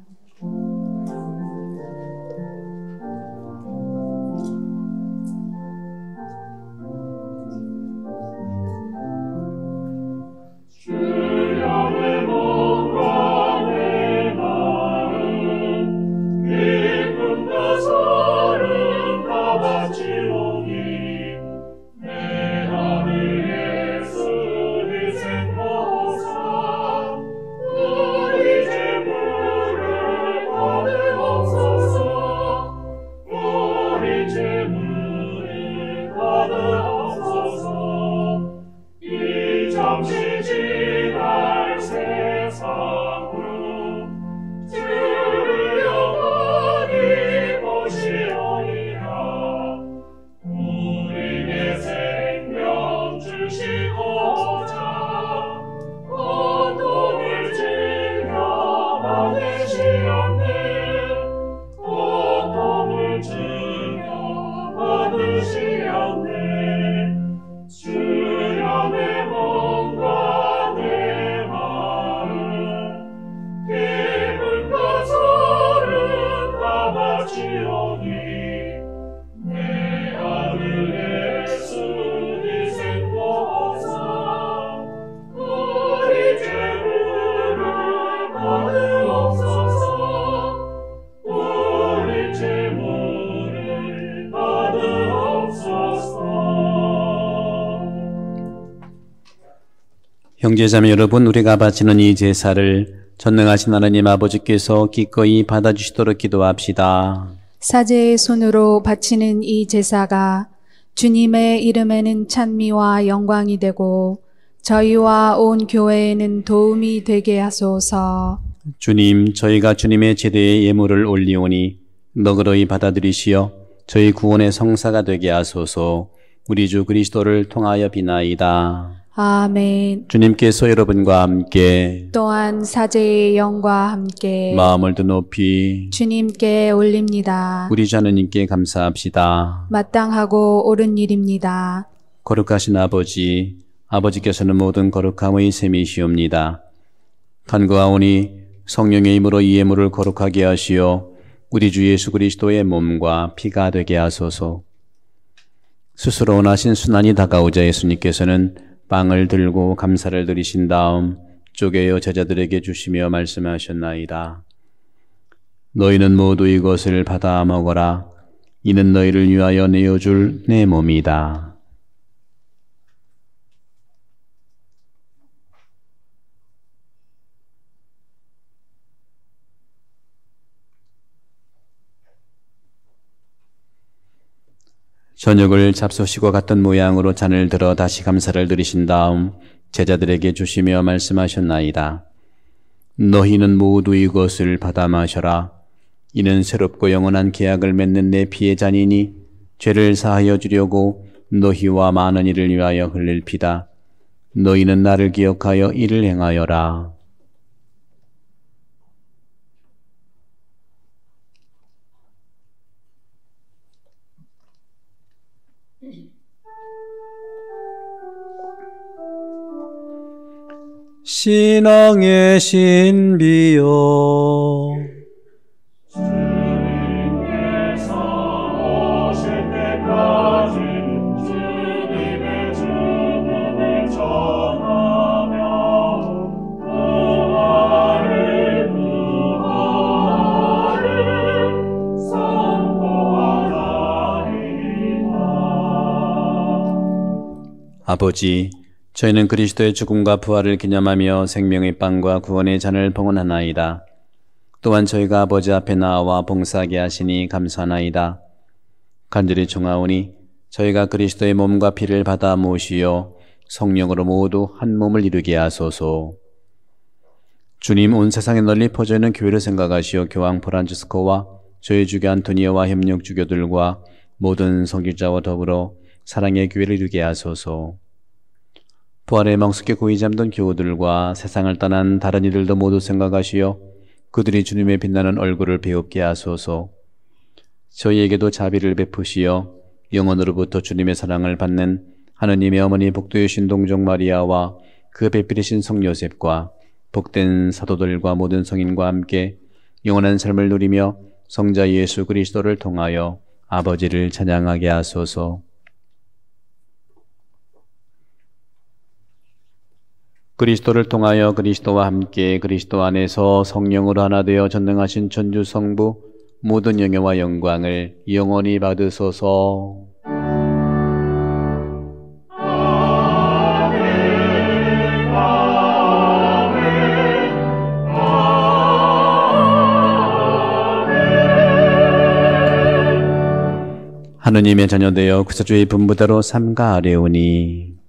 형제자매 여러분, 우리가 바치는 이 제사를 전능하신 하나님 아버지께서 기꺼이 받아주시도록 기도합시다. 사제의 손으로 바치는 이 제사가 주님의 이름에는 찬미와 영광이 되고 저희와 온 교회에는 도움이 되게 하소서. 주님, 저희가 주님의 제대에 예물을 올리오니 너그러이 받아들이시어 저희 구원의 성사가 되게 하소서. 우리 주 그리스도를 통하여 비나이다. 아멘. 주님께서 여러분과 함께 또한 사제의 영과 함께 마음을 더 높이 주님께 올립니다. 우리 주 하느님께 감사합시다. 마땅하고 옳은 일입니다. 거룩하신 아버지, 아버지께서는 모든 거룩함의 셈이시옵니다. 간구하오니 성령의 힘으로 이 예물을 거룩하게 하시어 우리 주 예수 그리스도의 몸과 피가 되게 하소서. 스스로 원하신 순환이 다가오자 예수님께서는 빵을 들고 감사를 드리신 다음 쪼개어 제자들에게 주시며 말씀하셨나이다. 너희는 모두 이것을 받아 먹어라. 이는 너희를 위하여 내어줄 내 몸이다. 저녁을 잡수시고 갔던 모양으로 잔을 들어 다시 감사를 드리신 다음 제자들에게 주시며 말씀하셨나이다. 너희는 모두 이것을 받아 마셔라. 이는 새롭고 영원한 계약을 맺는 내 피의 잔이니 죄를 사하여 주려고 너희와 많은 이를 위하여 흘릴 피다. 너희는 나를 기억하여 이를 행하여라. 신앙의 신비여 주님께서 오실 때까지 주님의 죽음을 전하며 부활을 선포하나이다. 아버지, 저희는 그리스도의 죽음과 부활을 기념하며 생명의 빵과 구원의 잔을 봉헌하나이다. 또한 저희가 아버지 앞에 나와 봉사하게 하시니 감사하나이다. 간절히 청하오니 저희가 그리스도의 몸과 피를 받아 모시어 성령으로 모두 한 몸을 이루게 하소서. 주님, 온 세상에 널리 퍼져 있는 교회를 생각하시어 교황 프란치스코와 저희 주교 안토니오와 협력 주교들과 모든 선교자와 더불어 사랑의 교회를 이루게 하소서. 부활의 멍석에 고이 잠든 교우들과 세상을 떠난 다른 이들도 모두 생각하시어 그들이 주님의 빛나는 얼굴을 배웁게 하소서. 저희에게도 자비를 베푸시어 영원으로부터 주님의 사랑을 받는 하느님의 어머니 복도유신 동정 마리아와 그 배필이신 성 요셉과 복된 사도들과 모든 성인과 함께 영원한 삶을 누리며 성자 예수 그리스도를 통하여 아버지를 찬양하게 하소서. 그리스도를 통하여 그리스도와 함께 그리스도 안에서 성령으로 하나 되어 전능하신 천주 성부 모든 영예와 영광을 영원히 받으소서. 하느님의 자녀되어 구세주의 분부대로 삼가하려오니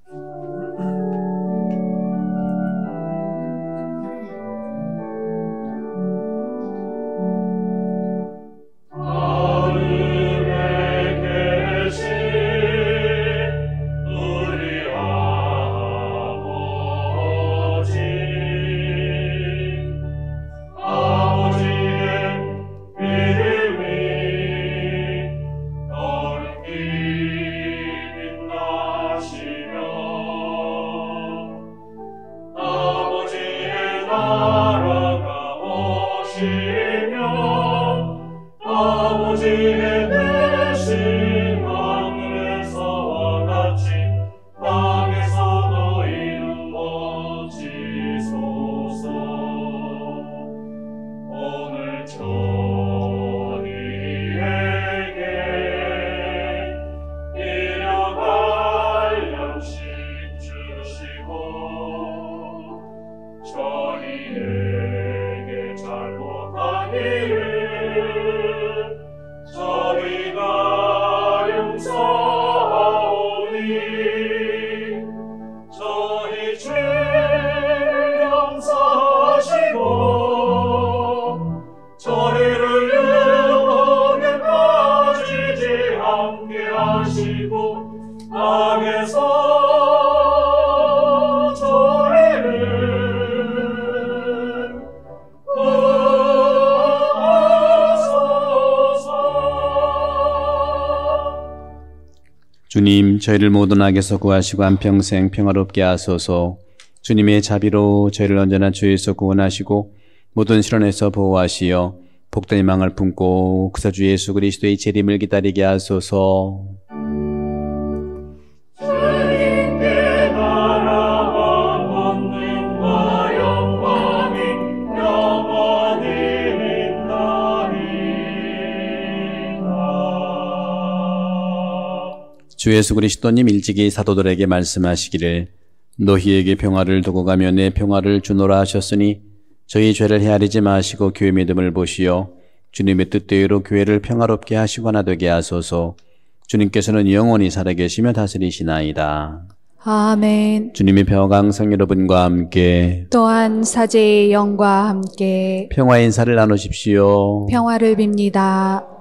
하시고 땅에서 주님, 저희를 모든 악에서 구하시고 한평생 평화롭게 하소서. 주님의 자비로 저희를 언제나 죄에서 구원하시고 모든 시련에서 보호하시어 복된 희망을 품고 구세주 예수 그리스도의 재림을 기다리게 하소서. 주님께 나라와 권능과 영광이 영원히 있나이다. 주 예수 그리스도님 일찍이 사도들에게 말씀하시기를 너희에게 평화를 두고 가며 내 평화를 주노라 하셨으니 저희 죄를 헤아리지 마시고 교회 믿음을 보시어 주님의 뜻대로 교회를 평화롭게 하시고 하나 되게 하소서. 주님께서는 영원히 살아계시며 다스리시나이다. 아멘. 주님의 평강 여러분과 함께 또한 사제의 영과 함께 평화의 인사를 나누십시오. 평화를 빕니다.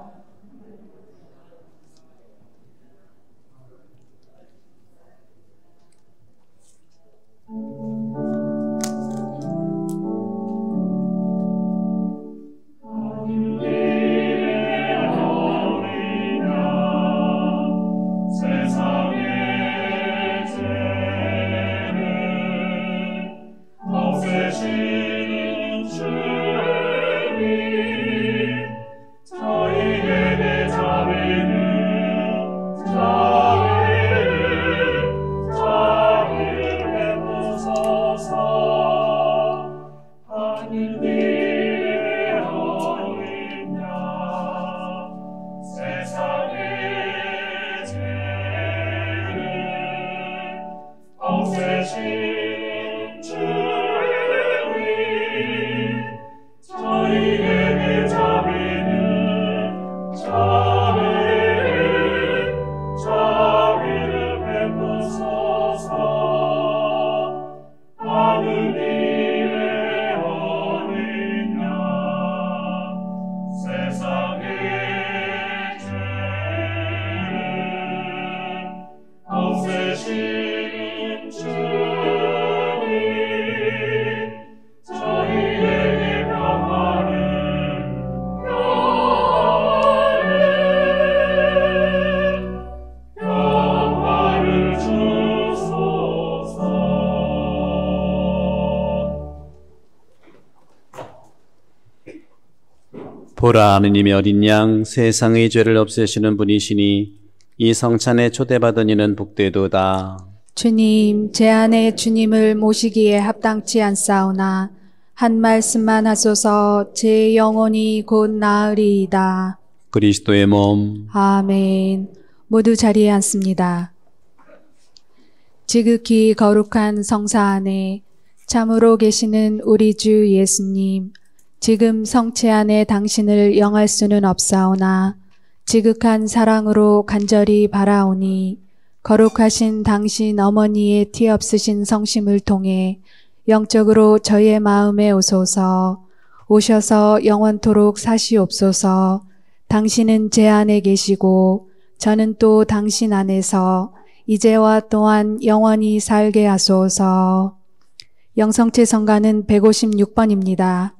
보라, 하느님의 어린 양 세상의 죄를 없애시는 분이시니 이 성찬에 초대받은 이는 복되도다. 주님, 제 안에 주님을 모시기에 합당치 않사오나 한 말씀만 하소서. 제 영혼이 곧 나으리이다. 그리스도의 몸. 아멘. 모두 자리에 앉습니다. 지극히 거룩한 성사 안에 참으로 계시는 우리 주 예수님, 지금 성체 안에 당신을 영할 수는 없사오나 지극한 사랑으로 간절히 바라오니 거룩하신 당신 어머니의 티 없으신 성심을 통해 영적으로 저의 마음에 오소서. 오셔서 영원토록 사시옵소서. 당신은 제 안에 계시고 저는 또 당신 안에서 이제와 또한 영원히 살게 하소서. 영성체 성가는 156번입니다.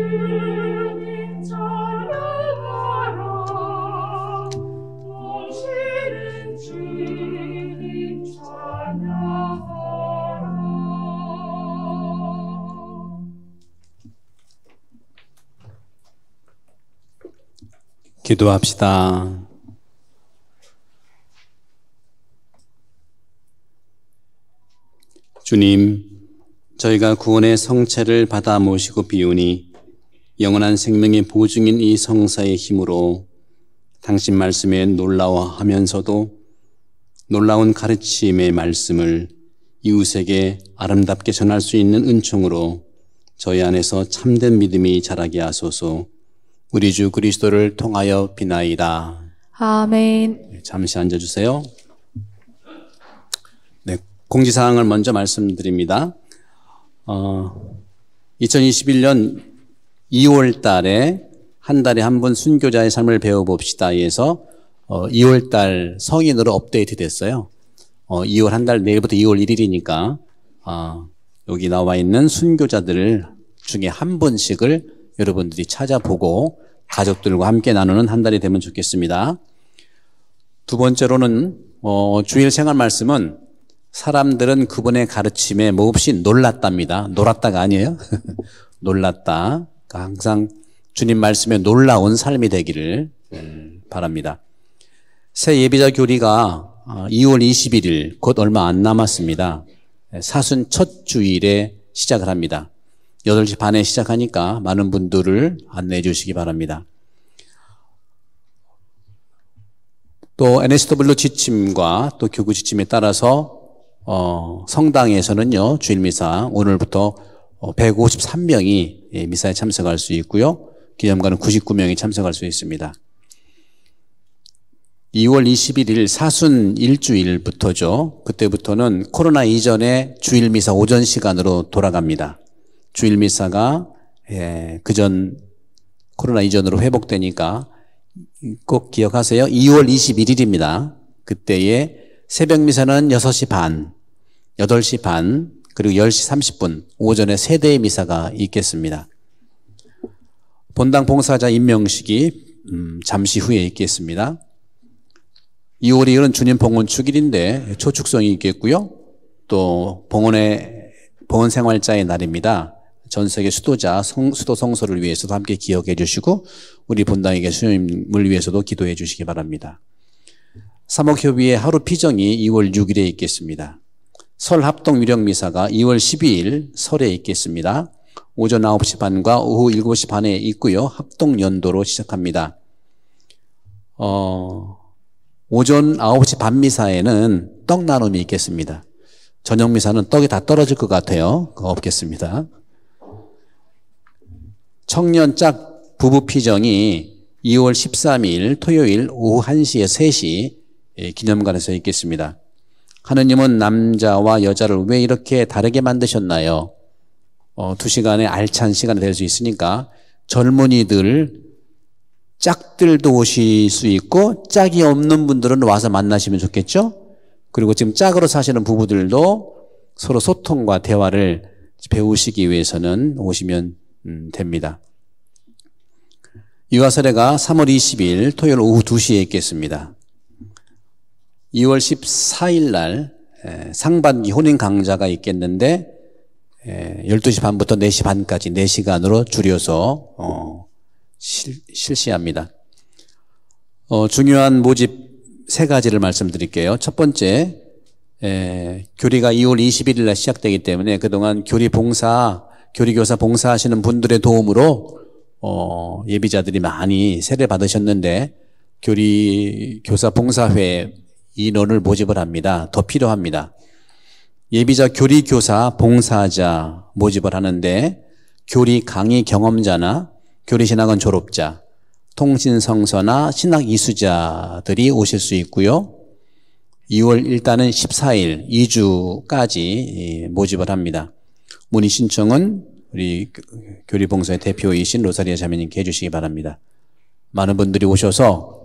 주님 찬양하라 오시는 주님 찬양하라. 기도합시다. 주님, 저희가 구원의 성체를 받아 모시고 비우니 영원한 생명의 보증인 이 성사의 힘으로 당신 말씀에 놀라워하면서도 놀라운 가르침의 말씀을 이웃에게 아름답게 전할 수 있는 은총으로 저희 안에서 참된 믿음이 자라게 하소서. 우리 주 그리스도를 통하여 비나이다. 아멘. 잠시 앉아주세요. 네, 공지사항을 먼저 말씀드립니다. 2021년 2월 달에 한 달에 한 번 순교자의 삶을 배워봅시다 해서 2월 달 성인으로 업데이트 됐어요. 2월 한 달, 내일부터 2월 1일이니까 여기 나와 있는 순교자들 중에 한 분씩을 여러분들이 찾아보고 가족들과 함께 나누는 한 달이 되면 좋겠습니다. 두 번째로는 주일 생활 말씀은 사람들은 그분의 가르침에 몹시 놀랐답니다. 놀았다가 아니에요. 놀랐다. 그러니까 항상 주님 말씀에 놀라운 삶이 되기를 바랍니다. 새 예비자 교리가 2월 21일 곧 얼마 안 남았습니다. 사순 첫 주일에 시작을 합니다. 8시 반에 시작하니까 많은 분들을 안내해 주시기 바랍니다. 또 NSW 지침과 또 교구 지침에 따라서 성당에서는요, 주일미사 오늘부터 153명이 미사에 참석할 수 있고요. 기념관은 99명이 참석할 수 있습니다. 2월 21일 사순 일주일부터죠. 그때부터는 코로나 이전에 주일미사 오전 시간으로 돌아갑니다. 주일미사가 그전 코로나 이전으로 회복되니까 꼭 기억하세요. 2월 21일입니다. 그때의 새벽미사는 6시 반, 8시 반, 그리고 10시 30분 오전에 3대의 미사가 있겠습니다. 본당 봉사자 임명식이 잠시 후에 있겠습니다. 2월 2일은 주님 봉헌 축일인데 초축성이 있겠고요. 또 봉헌 생활자의 날입니다. 전 세계 수도 성소를 위해서도 함께 기억해 주시고 우리 본당에 계신 주님을 위해서도 기도해 주시기 바랍니다. 사목협의회 하루 피정이 2월 6일에 있겠습니다. 설 합동 유령미사가 2월 12일 설에 있겠습니다. 오전 9시 반과 오후 7시 반에 있고요. 합동 연도로 시작합니다. 오전 9시 반 미사에는 떡 나눔이 있겠습니다. 저녁 미사는 떡이 다 떨어질 것 같아요. 그거 없겠습니다. 청년 짝 부부 피정이 2월 13일 토요일 오후 1시에 3시 기념관에서 있겠습니다. 하느님은 남자와 여자를 왜 이렇게 다르게 만드셨나요? 2시간의 알찬 시간이 될 수 있으니까 젊은이들 짝들도 오실 수 있고 짝이 없는 분들은 와서 만나시면 좋겠죠? 그리고 지금 짝으로 사시는 부부들도 서로 소통과 대화를 배우시기 위해서는 오시면 됩니다. 유아세례가 3월 20일 토요일 오후 2시에 있겠습니다. 2월 14일 날 상반기 혼인 강좌가 있겠는데 12시 반부터 4시 반까지 4시간으로 줄여서 실시합니다. 중요한 모집 3가지를 말씀드릴게요. 첫 번째, 교리가 2월 21일 날 시작되기 때문에 그동안 교리교사 봉사하시는 분들의 도움으로 예비자들이 많이 세례 받으셨는데 교리교사 봉사회 인원을 모집을 합니다. 더 필요합니다. 예비자 교리교사 봉사자 모집을 하는데 교리 강의 경험자나 교리신학원 졸업자, 통신성서나 신학 이수자들이 오실 수 있고요. 2월 일단은 14일 2주까지 모집을 합니다. 문의 신청은 우리 교리봉사의 대표이신 로사리아 자매님께 해주시기 바랍니다. 많은 분들이 오셔서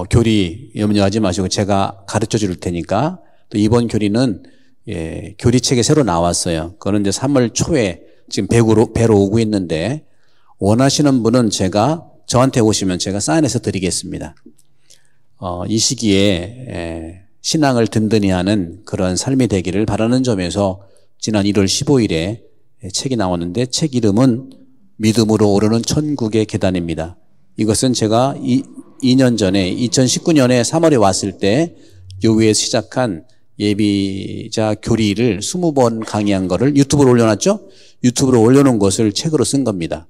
교리 염려하지 마시고 제가 가르쳐 줄 테니까 또 이번 교리는 교리책이 새로 나왔어요. 그거는 이제 3월 초에 지금 배로 오고 있는데 원하시는 분은 저한테 오시면 제가 사인해서 드리겠습니다. 이 시기에 신앙을 든든히 하는 그런 삶이 되기를 바라는 점에서 지난 1월 15일에 책이 나왔는데 책 이름은 믿음으로 오르는 천국의 계단입니다. 이것은 제가 2년 전에 2019년에 3월에 왔을 때 교회에서 시작한 예비자 교리를 20번 강의한 거를 유튜브로 올려놨죠? 유튜브로 올려놓은 것을 책으로 쓴 겁니다.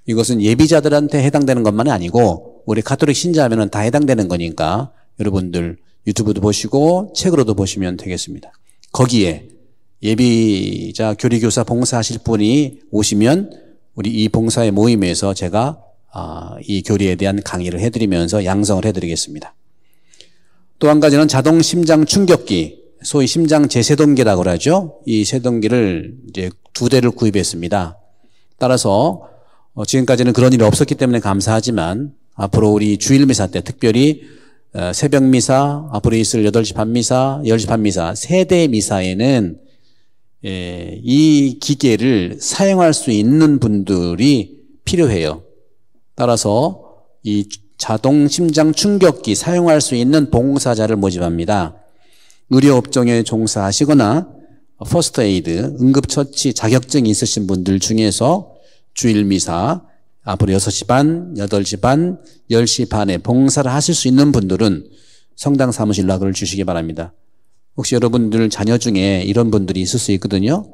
이것은 예비자들한테 해당되는 것만이 아니고 우리 가톨릭 신자하면 다 해당되는 거니까 여러분들 유튜브도 보시고 책으로도 보시면 되겠습니다. 거기에 예비자 교리교사 봉사하실 분이 오시면 우리 이 봉사의 모임에서 제가 이 교리에 대한 강의를 해드리면서 양성을 해드리겠습니다. 또 한 가지는 자동 심장 충격기, 소위 심장 재세동기라고 하죠. 이 세동기를 이제 2대를 구입했습니다. 따라서 지금까지는 그런 일이 없었기 때문에 감사하지만 앞으로 우리 주일미사 때 특별히 새벽 미사, 앞으로 있을 8시 반 미사, 10시 반 미사, 3대 미사에는 이 기계를 사용할 수 있는 분들이 필요해요. 따라서 이 자동 심장 충격기 사용할 수 있는 봉사자를 모집합니다. 의료업종에 종사하시거나 퍼스트 에이드, 응급처치 자격증이 있으신 분들 중에서 주일미사 앞으로 6시 반, 8시 반, 10시 반에 봉사를 하실 수 있는 분들은 성당 사무실 연락을 주시기 바랍니다. 혹시 여러분들 자녀 중에 이런 분들이 있을 수 있거든요.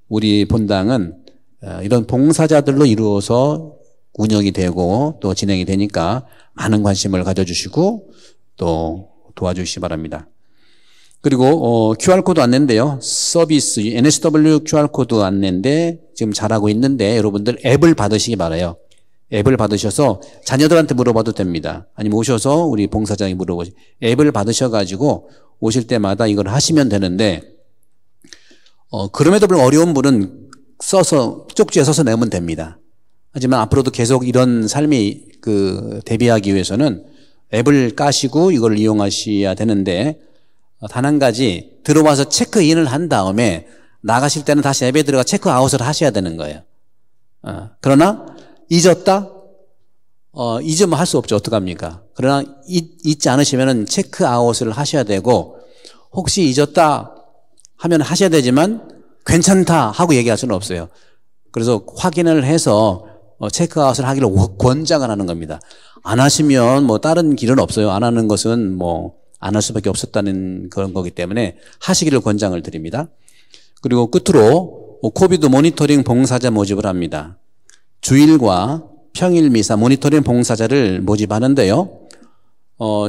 우리 본당은 이런 봉사자들로 이루어서 운영이 되고 또 진행이 되니까 많은 관심을 가져주시고 또 도와주시기 바랍니다. 그리고 QR코드 안내인데요. 서비스 NSW QR코드 안내인데 지금 잘하고 있는데 여러분들 앱을 받으시기 바라요. 앱을 받으셔서 자녀들한테 물어봐도 됩니다. 아니면 오셔서 우리 봉사장이 물어보시. 앱을 받으셔가지고 오실 때마다 이걸 하시면 되는데 그럼에도 불구하고 어려운 분은 쪽지에 써서 내면 됩니다. 하지만 앞으로도 계속 이런 삶이 대비하기 위해서는 앱을 까시고 이걸 이용하셔야 되는데 단 한 가지 들어와서 체크인을 한 다음에 나가실 때는 다시 앱에 들어가 체크아웃을 하셔야 되는 거예요. 그러나 잊었다? 잊으면 할 수 없죠. 어떡합니까? 그러나 잊지 않으시면 체크아웃을 하셔야 되고 혹시 잊었다 하면 하셔야 되지만 괜찮다 하고 얘기할 수는 없어요. 그래서 확인을 해서 체크아웃을 하기를 권장을 하는 겁니다. 안 하시면 다른 길은 없어요. 안 하는 것은 안 할 수밖에 없었다는 그런 거기 때문에 하시기를 권장을 드립니다. 그리고 끝으로 코비드 모니터링 봉사자 모집을 합니다. 주일과 평일 미사 모니터링 봉사자를 모집하는데요.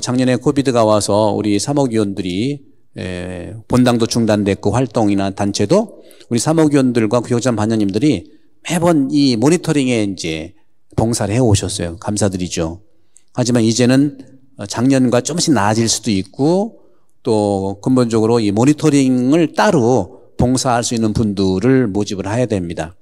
작년에 코비드가 와서 우리 사목위원들이 본당도 중단됐고 활동이나 단체도 우리 사목위원들과 교육장 반장님들이 매번 이 모니터링에 이제 봉사를 해 오셨어요. 감사드리죠. 하지만 이제는 작년과 조금씩 나아질 수도 있고 또 근본적으로 이 모니터링을 따로 봉사할 수 있는 분들을 모집을 해야 됩니다.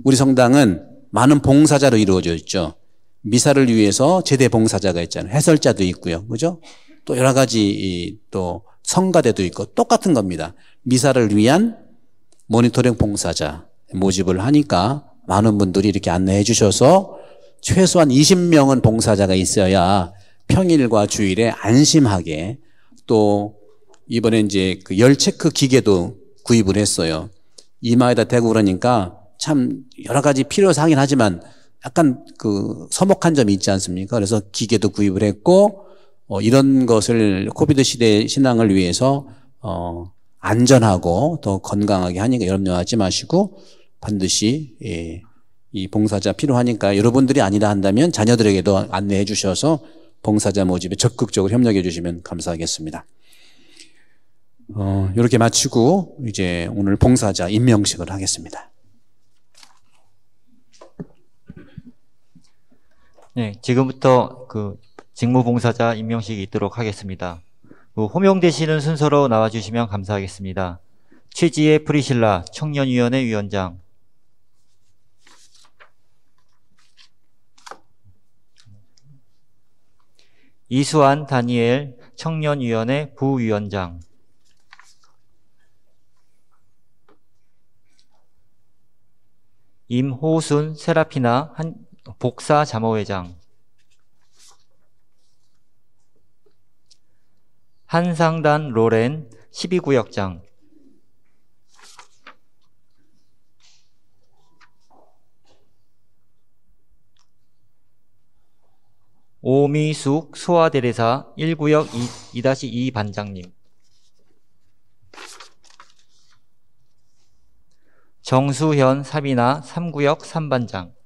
우리 성당은 많은 봉사자로 이루어져 있죠. 미사를 위해서 제대 봉사자가 있잖아요. 해설자도 있고요. 그죠? 또 여러 가지 또 성가대도 있고 똑같은 겁니다. 미사를 위한 모니터링 봉사자 모집을 하니까 많은 분들이 이렇게 안내해 주셔서 최소한 20명은 봉사자가 있어야 평일과 주일에 안심하게 또 이번에 이제 열 체크 기계도 구입을 했어요. 이마에다 대고 그러니까 참 여러 가지 필요사항이긴 하지만 약간 서먹한 점이 있지 않습니까? 그래서 기계도 구입을 했고 이런 것을 코비드 시대 신앙을 위해서 안전하고 더 건강하게 하니까 염려하지 마시고 반드시 이 봉사자 필요하니까 여러분들이 아니라 한다면 자녀들에게도 안내해 주셔서 봉사자 모집에 적극적으로 협력해 주시면 감사하겠습니다. 이렇게 마치고 이제 오늘 봉사자 임명식을 하겠습니다. 네, 지금부터 직무봉사자 임명식이 있도록 하겠습니다. 호명되시는 순서로 나와주시면 감사하겠습니다. 최지혜 프리실라 청년위원회 위원장, 이수환 다니엘 청년위원회 부위원장, 임호순 세라피나 복사 자모회장, 한상단 로렌 12구역장, 오미숙 소아대리사 1구역 2-2 반장님, 정수현 사비나 3구역 3반장,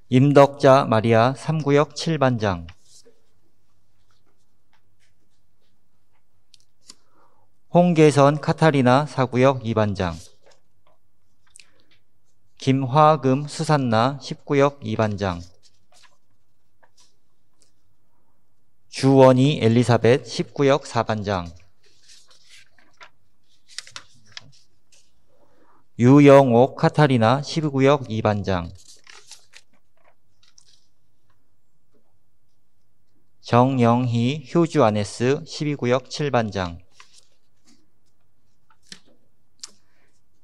임덕자 마리아 3구역 7반장, 홍계선 카타리나 4구역 2반장, 김화금 수산나 10구역 2반장, 주원희 엘리사벳 10구역 4반장, 유영옥 카타리나 12구역 2반장, 정영희 효주 아네스 12구역 7반장,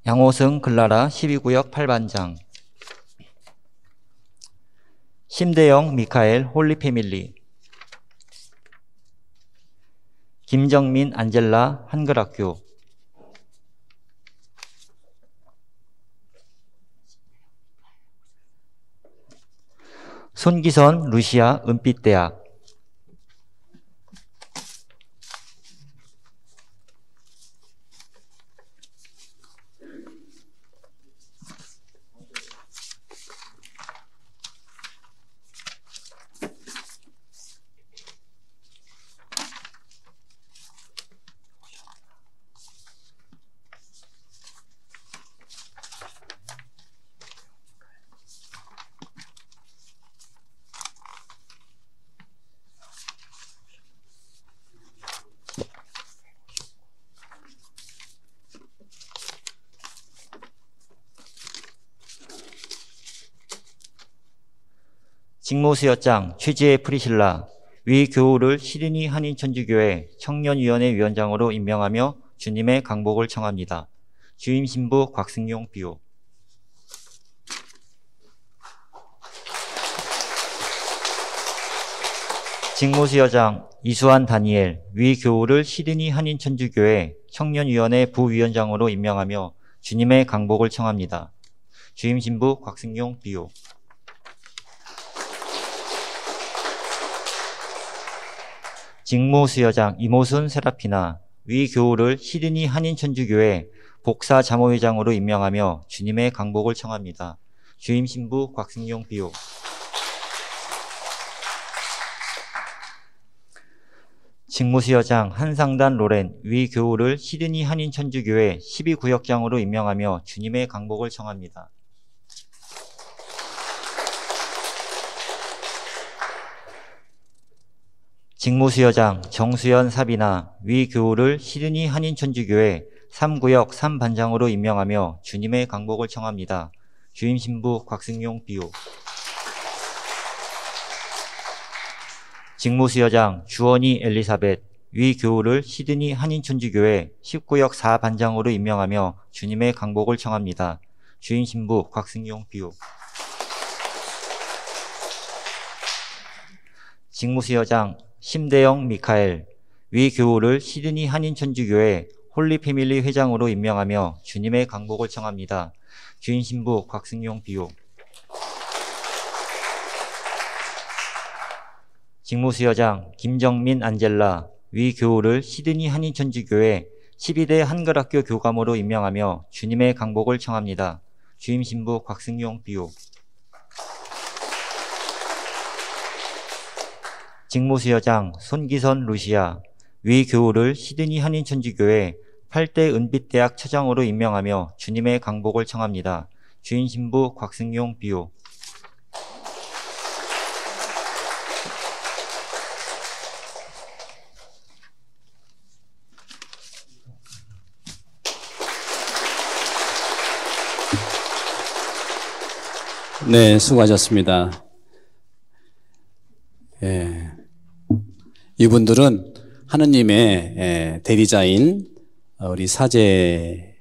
양호승 글라라 12구역 8반장, 심대영 미카엘 홀리패밀리, 김정민 안젤라 한글학교, 손기선 루시아 은빛대학, 직무수여장 최지혜 프리실라 위 교우를 시드니 한인천주교회 청년위원회 위원장으로 임명하며 주님의 강복을 청합니다. 주임 신부 곽승용 비호. 직무수여장 이수환 다니엘 위 교우를 시드니 한인천주교회 청년위원회 부위원장으로 임명하며 주님의 강복을 청합니다. 주임 신부 곽승용 비호. 직무수여장 이모순 세라피나 위 교우를 시드니 한인천주교회 복사 자모회장으로 임명하며 주님의 강복을 청합니다. 주임 신부 곽승용 비호. 직무수여장 한상단 로렌 위 교우를 시드니 한인천주교회 12구역장으로 임명하며 주님의 강복을 청합니다. 직무수여장 정수연 사비나 위 교우를 시드니 한인천주교회 3구역 3반장으로 임명하며 주님의 강복을 청합니다. 주임 신부 곽승용 비호. 직무수여장 주원희 엘리사벳 위 교우를 시드니 한인천주교회 19역 4반장으로 임명하며 주님의 강복을 청합니다. 주임 신부 곽승용 비호. 직무수여장 심대영 미카엘 위 교우를 시드니 한인천주교회 홀리패밀리 회장으로 임명하며 주님의 강복을 청합니다. 주임 신부 곽승용 비호. 직무수여장 김정민 안젤라 위 교우를 시드니 한인천주교회 12대 한글학교 교감으로 임명하며 주님의 강복을 청합니다. 주임 신부 곽승용 비호. 직무수여장 손기선 루시아 위 교우를 시드니 한인천주교회 8대 은빛대학 처장으로 임명하며 주님의 강복을 청합니다. 주임 신부 곽승용 비호. 네, 수고하셨습니다. 예, 이분들은 하느님의 대리자인 우리 사제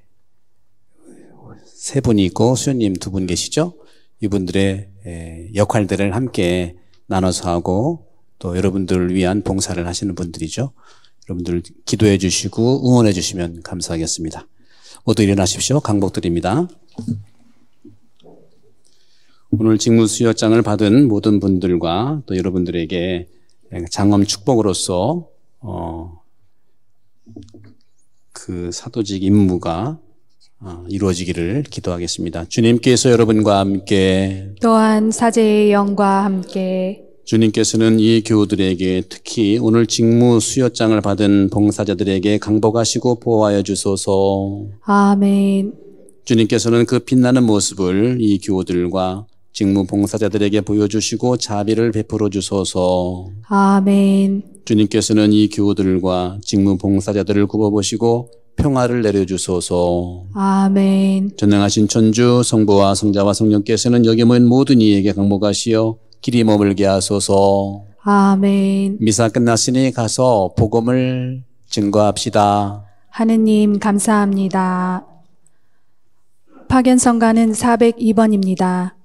세 분이 있고 수연님 두 분 계시죠? 이분들의 역할들을 함께 나눠서 하고 또 여러분들을 위한 봉사를 하시는 분들이죠. 여러분들 기도해 주시고 응원해 주시면 감사하겠습니다. 모두 일어나십시오. 강복드립니다. 오늘 직무수여장을 받은 모든 분들과 또 여러분들에게 장엄 축복으로서 그 사도직 임무가 이루어지기를 기도하겠습니다. 주님께서 여러분과 함께 또한 사제의 영과 함께 주님께서는 이 교우들에게 특히 오늘 직무 수여장을 받은 봉사자들에게 강복하시고 보호하여 주소서. 아멘. 주님께서는 그 빛나는 모습을 이 교우들과 직무 봉사자들에게 보여주시고 자비를 베풀어 주소서. 아멘. 주님께서는 이 교우들과 직무 봉사자들을 굽어보시고 평화를 내려주소서. 아멘. 전능하신 천주 성부와 성자와 성령께서는 여기 모인 모든 이에게 강복하시어 길이 머물게 하소서. 아멘. 미사 끝났으니 가서 복음을 증거합시다. 하느님 감사합니다. 파견성가는 402번입니다.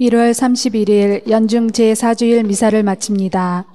(1월 31일) 연중 제4주일 미사를 마칩니다.